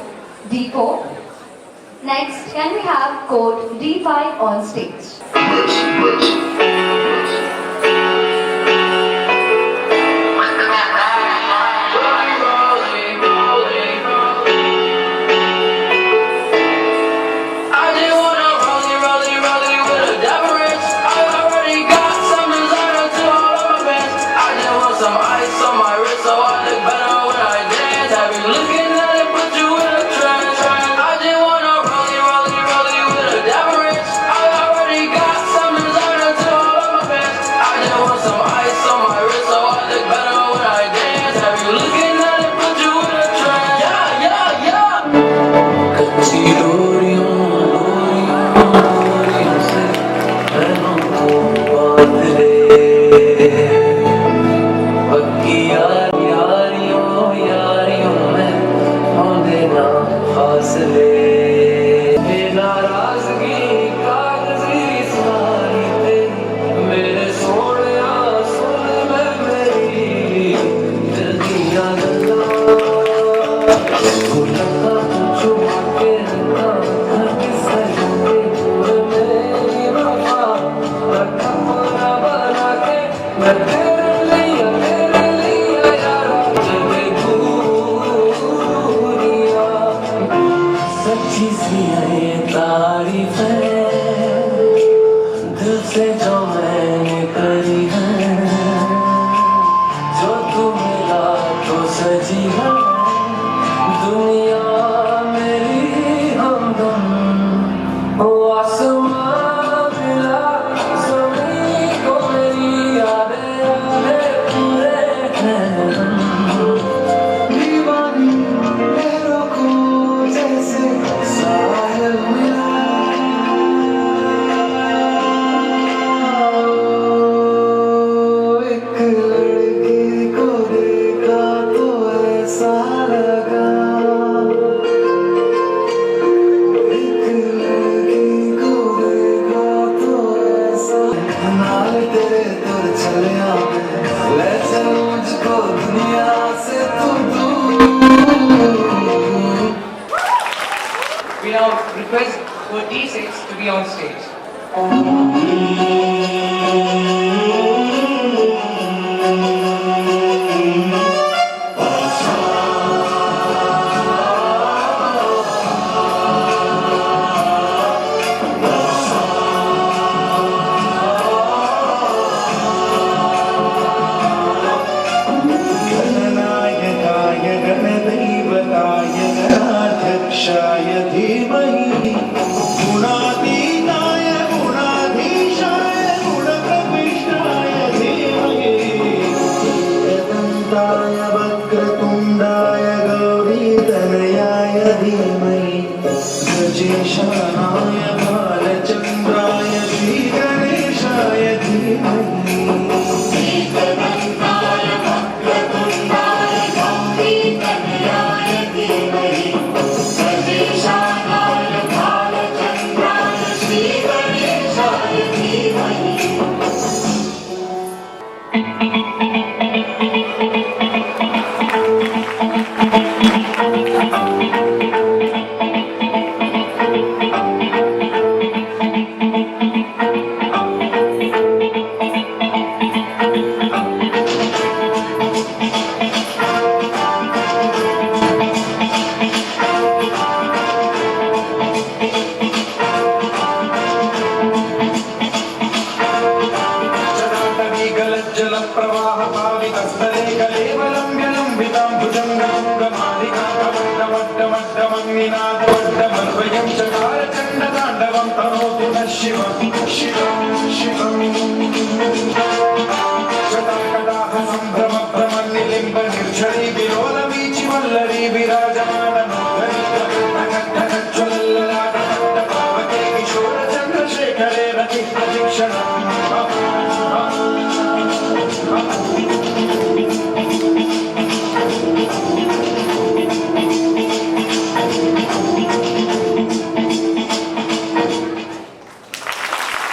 D4. Next, can we have code D5 on stage? We now request for D6 to be on stage.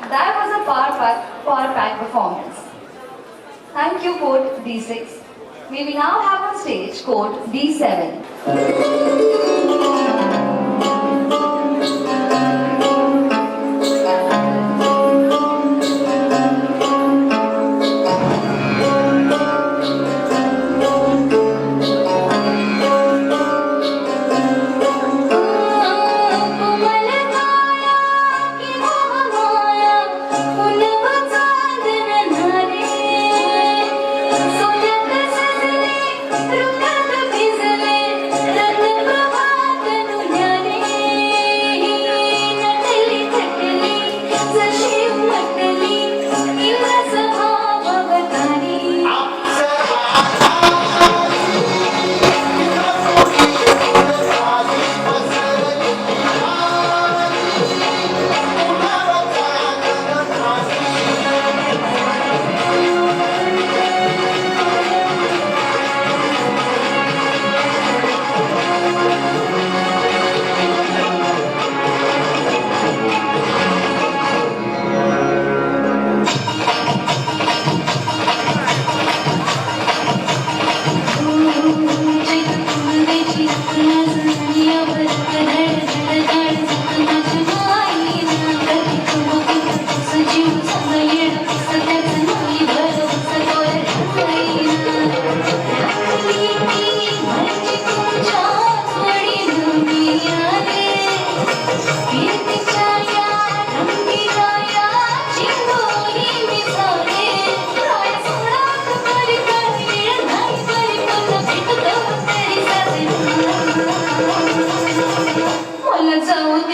That was a power pack performance. Thank you, code D6. We will now have on stage code D7.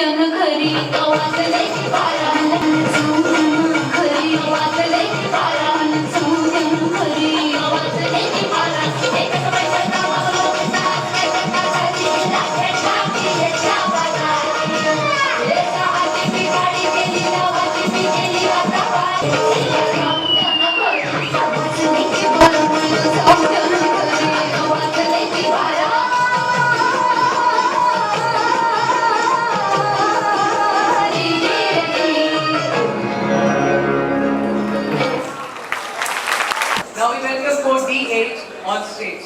सौंदन खरी आवाज लेके बारा सौंदन खरी आवाज लेके बारा सौंदन खरी आवाज लेके बारा एक समय चलता वालों के साथ एक ताजी लागे छाती ये छावाता ये चाहती बिगाड़ी के लिए आवाज भी के लिए आता पाए सौंदन खरी आवाज लेके बारा सौंदन खरी आवाज लेके बारा Now we welcome code D8 on stage.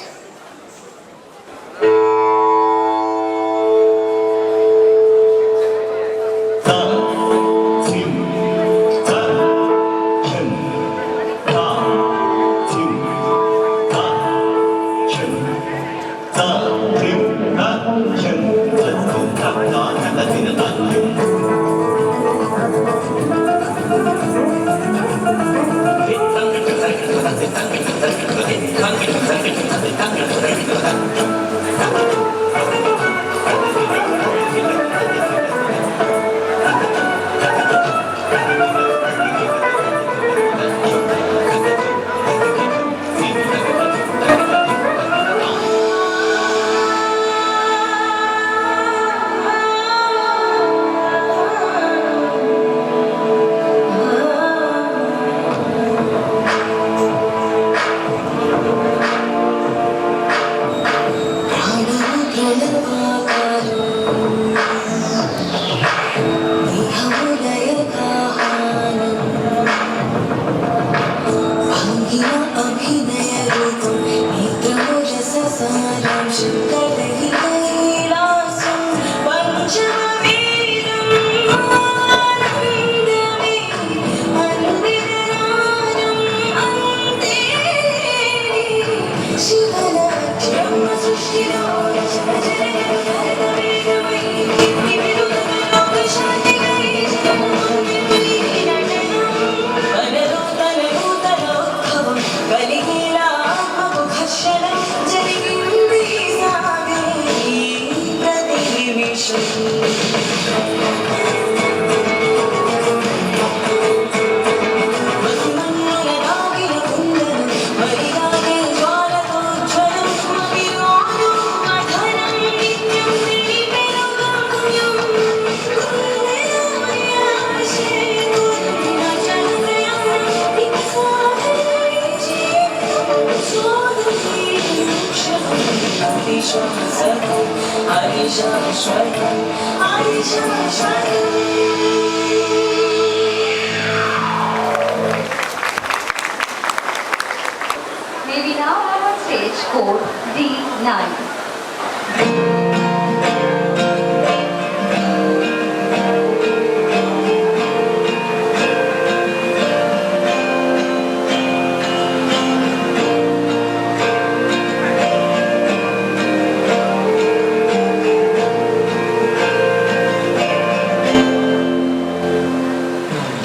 May we now have on stage code D9.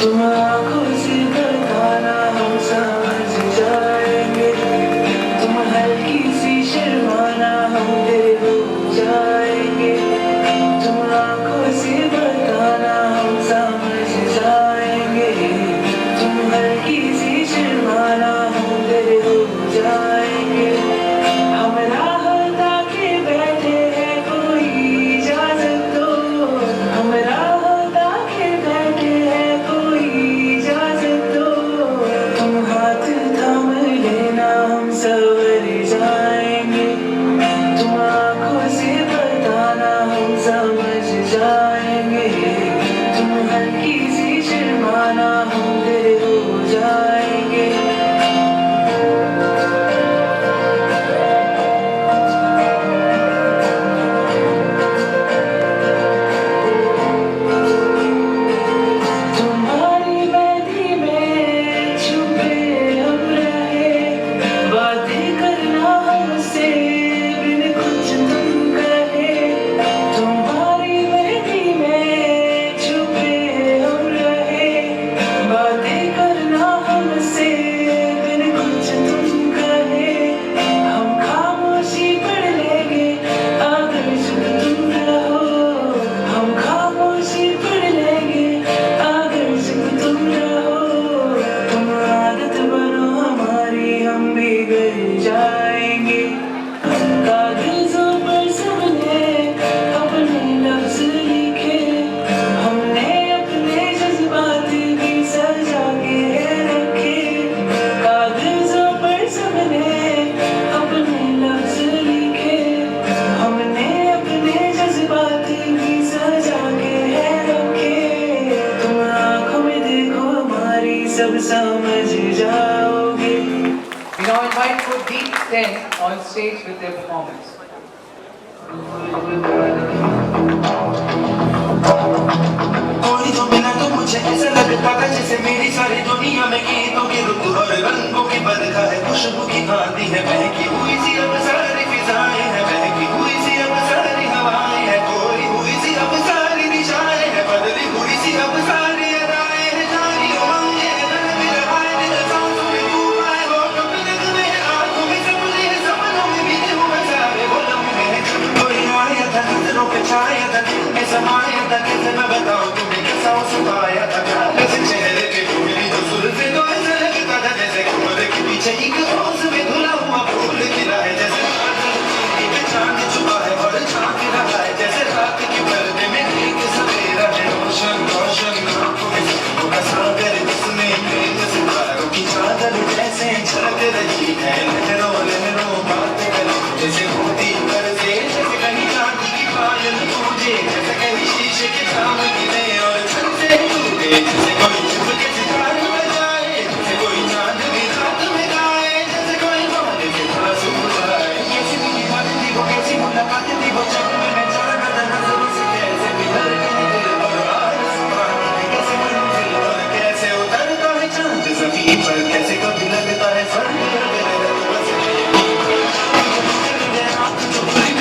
तुम आँखों से बताना हम समझ जाएंगे तुम हल्की सी शर्माना हम 10 on stage with their performance. कोई तो बिना तो मुझे ऐसा लगता था जैसे मेरी सारी दुनिया में गीतों की रुत और रंगों की बरखा है, खुशबू की आंधी है, बहकी हुई सी अब सारी फिजाएं हैं, बहकी हुई सी अब सारी हवाएं हैं, कोई हुई सी अब सारी दिशाएं हैं, बदली हुई सी अब सारी अदाएं हैं, सारी उमंगें हैं, दिल में रहाए, दिल सांसों में डूब आए हो, कब तक में आंखों में सपने हैं, सपनों में बीते हुए सारे वो लम्हे हैं, कोई आया था नजरों पे छाया था, दिल में समाया था, कैसे मैं बताऊं तुम्हें कैसा सुनाया था, कैसे चेहरे पे मेरी जो सुल्फे तो ऐसा लगता था जैसे कमर के पीछे एक रोज में धुला हुआ फूल खिला है, जैसे चांद छुपा है और झांक रहा है, जैसे रात के पर्दे में एक सवेरा है, रोशन रोशन आंखों में सपनों का सागर, जिसमें मेघ सितारों की चादर जैसे झलक रही है, लहरों लहरों बातें करें जैसे होती बरसे, जैसे कहीं चांदी की पायल तुझे, जैसे कहीं शीशे के सामने गिरे और छत से टूटे, जैसे कोई चुप के सितारे बजाए, जैसे कोई चांद भी रात में गाए, जैसे कोई मोहब्बत के पास उड़ाए, कैसी मुलाकात थी वो, कैसी मुलाकात थी वो, जब मैं जाना था नजरों से कैसे बिखर गई दिल और आसमान, कैसे मंजिल और कैसे उतरता है चांद ज़मीन पर, कैसे कभी लगता है स्वर्ग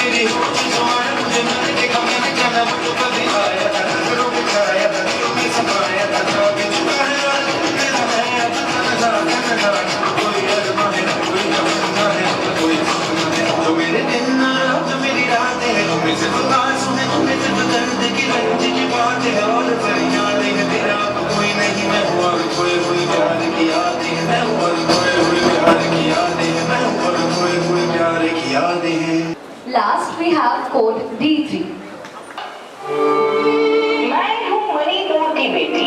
मेरी होश जो आया मुझे मैंने देखा मैंने जाना वो जो कभी आया था, नजरों पे छाया था, दिलों में समाया था, जाके चुका है और मेरा है अब नज़ारा, कोई अरमा है कोई तमन्ना है कोई सपना है, जो मेरे दिन और जो मेरी रातें हैं, तुम्हें सिर्फ आंसू है, तुम्हें सिर्फ दर्द की रंज की बातें हैं और फरियादें हैं, तेरा कोई नहीं मैं हूँ और खोए हुए प्यार की यादें हैं, मैं हूँ और खोए हुए प्यार की यादें हैं, मैं हूँ और खोए हुए प्यार की यादें हैं। Last we have code D3. मैं हूँ मणिपुर की बेटी,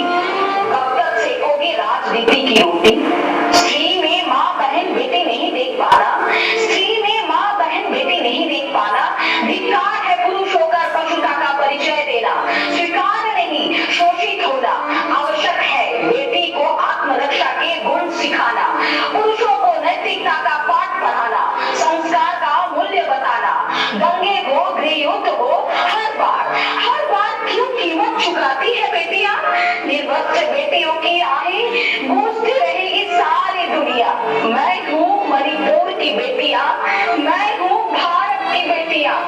कब तक सेकोगी राजनीति की रोटी, स्त्री में माँ बहन बेटी नहीं देख पाना, स्त्री में माँ बहन बेटी नहीं देख पाना, धिक्कार है पुरुष होकर पशुता का परिचय देना, स्वीकार नहीं शोषित होना, आवश्यक है बेटी को आत्मरक्षा के गुण सिखाना, पुरुषों को नैतिकता का पाठ पढ़ाना, संस्कार का मूल्य बताना, दंगे हो गृहयुद्ध हो हर बार क्यों कीमत चुकाती है बेटियां, निर्वस्त्र बेटियों की आहें गूंजती रहेगी सारी दुनिया, मैं हूँ मणिपुर की बेटियां, मैं हूँ भारत की बेटियां।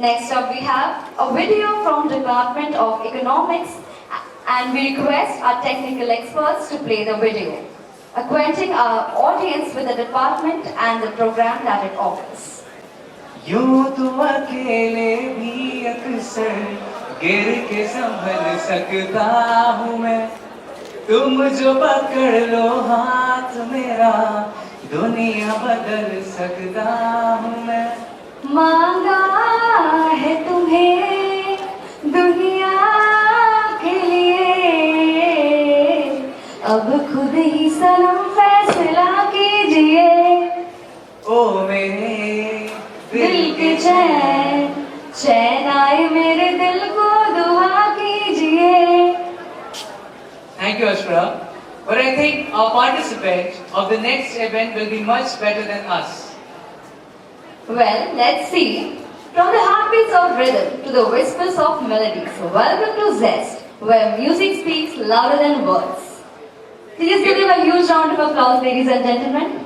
Next up we have a video from Department of Economics and we request our technical experts to play the video, acquainting our audience with the department and the program that it offers. यूं तो अकेले भी अक्सर गिर के संभल सकता हूँ मैं, तुम जो पकड़ लो हाथ मेरा दुनिया बदल सकता हूँ मैं। मांगा है तुम्हें दुनिया के लिए, अब खुद ही सनम फैसला कीजिए। ओ मेरे दिल के चैन, चैन आए मेरे दिल को दुआ कीजिए। Thank you, Ashra. But I think our participants of the next event will be much better than us. Well, let's see. From the heartbeats of rhythm to the whispers of melody. So welcome to XEST, where music speaks louder than words. Please give them a huge round of applause, ladies and gentlemen.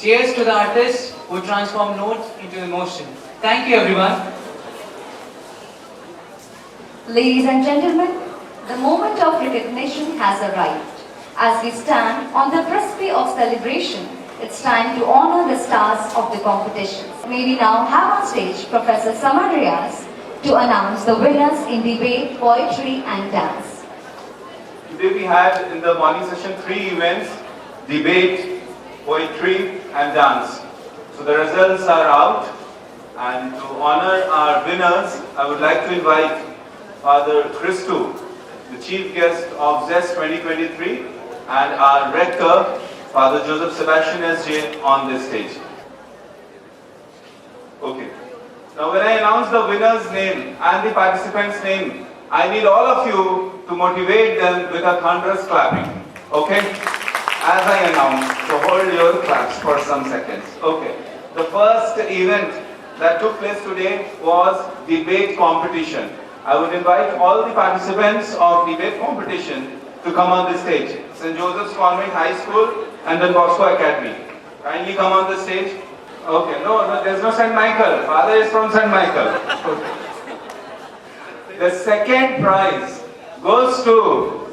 Cheers to the artists who transform notes into emotion. Thank you, everyone. Ladies and gentlemen, the moment of recognition has arrived. As we stand on the precipice of celebration, it's time to honor the stars of the competition. May we now have on stage Professor Samar Riaz to announce the winners in debate, poetry and dance. Today we had in the morning session 3 events: debate, poetry and dance. So the results are out, and to honor our winners, I would like to invite Father Christo, the chief guest of XEST 2023, and our rector, Father Joseph Sebastian SJ, on this stage. Okay. Now when I announce the winner's name and the participant's name, I need all of you to motivate them with a thunderous clapping. Okay? As I announce, so hold your claps for some seconds. Okay. The first event that took place today was debate competition. I would invite all the participants of debate competition to come on the stage. St. Joseph's Convent High School and Don Bosco Academy. Kindly come on the stage. Okay, no, there's no St. Michael. Father is from St. Michael. Okay. The second prize goes to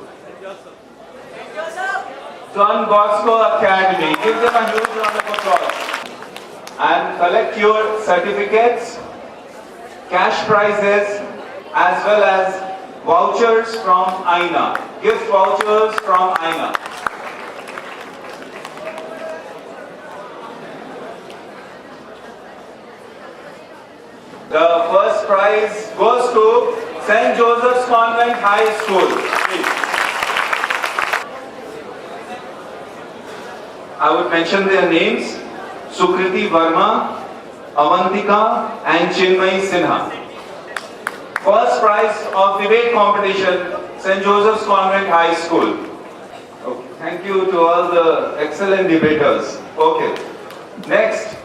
Don Bosco Academy. Give them a huge round of applause. And collect your certificates, cash prizes, as well as vouchers from Aina. Gift vouchers from Aina. The first prize goes to St. Joseph's Convent High School. Please. I would mention their names: Sukriti Verma, Avantika and Chinmay Sinha. First prize of debate competition, St. Joseph's Convent High School. Okay. Thank you to all the excellent debaters. Okay. Next,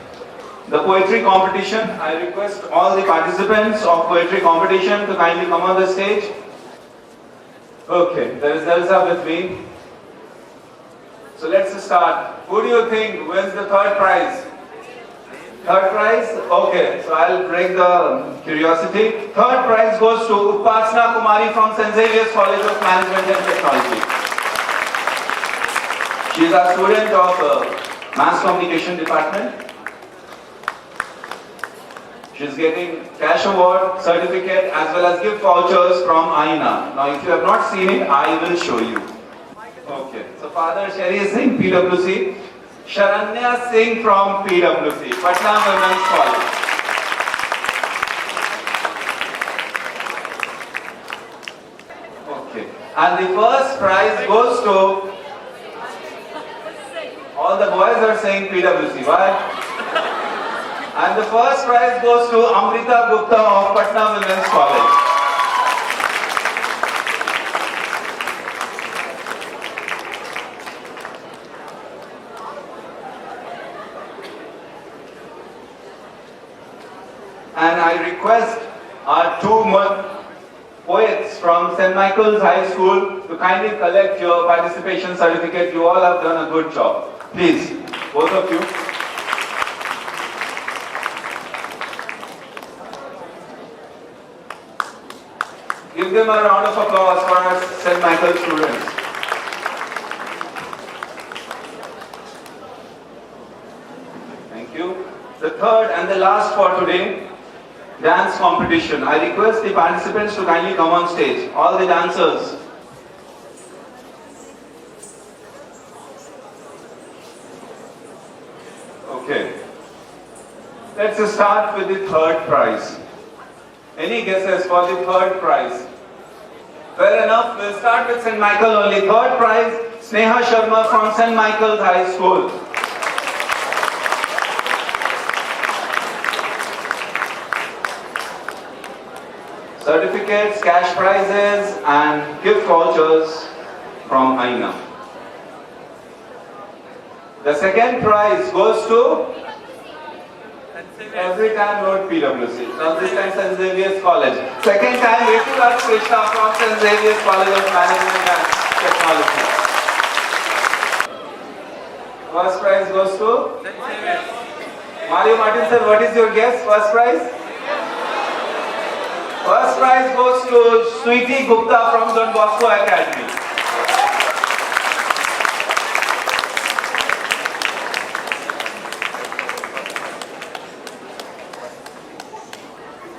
the poetry competition. I request all the participants of poetry competition to kindly come on the stage. Okay, the results are with me. So let's start. Who do you think wins the third prize? Third prize? Okay, so I'll break the curiosity. Third prize goes to Upasna Kumari from St. Xavier's College of Management and Technology. She is a student of Mass Communication Department. She is getting cash award, certificate as well as gift vouchers from Aina. Now if you have not seen it, I will show you. Okay, so Father Sherry Singh, PWC. Sharanya Singh from PWC, Patna Women's College. Okay, and the first prize goes to, all the boys are saying PWC, why? And the first prize goes to Amrita Gupta of Patna Women's College. And I request our two poets from St. Michael's High School to kindly collect your participation certificate. You all have done a good job. Please, both of you. Give them a round of applause for our St. Michael students. Thank you. The third and the last for today, dance competition. I request the participants to kindly come on stage. All the dancers. Okay. Let's start with the third prize. Any guesses for the third prize? Fair enough, we'll start with St. Michael only. Third prize, Sneha Sharma from St. Michael's High School. Certificates, cash prizes and gift vouchers from Aina. The second prize goes to, every time note PWC. Now this time St. Xavier's College. Second time Vetulas Krishna from St. Xavier's College of Management and Technology. First prize goes to Mario Martin sir, what is your guess? First prize? First prize goes to Sweetie Gupta from Don Bosco Academy.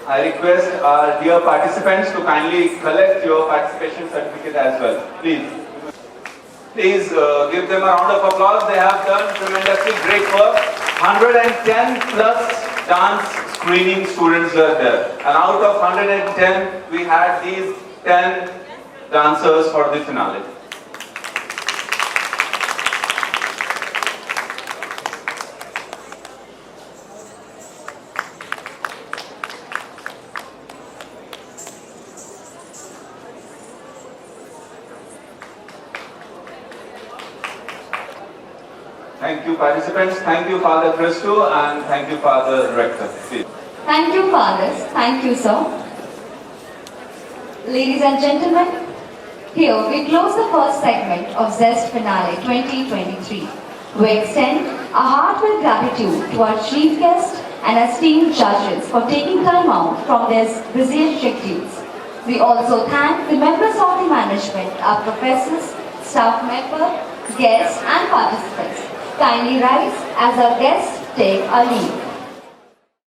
I request our dear participants to kindly collect your participation certificate as well. Please. Please give them a round of applause. They have done tremendously great work. 110 plus dance screening students were there. And out of 110, we had these 10 dancers for the finale. Thank you participants, thank you Father Christo and thank you Father Rector. Please. Thank you, fathers. Thank you, sir. Ladies and gentlemen, here we close the first segment of XEST Finale 2023. We extend our heartfelt gratitude to our chief guest and esteemed judges for taking time out from their busy schedules. We also thank the members of the management, our professors, staff members, guests and participants. Kindly rise as our guests take a leave.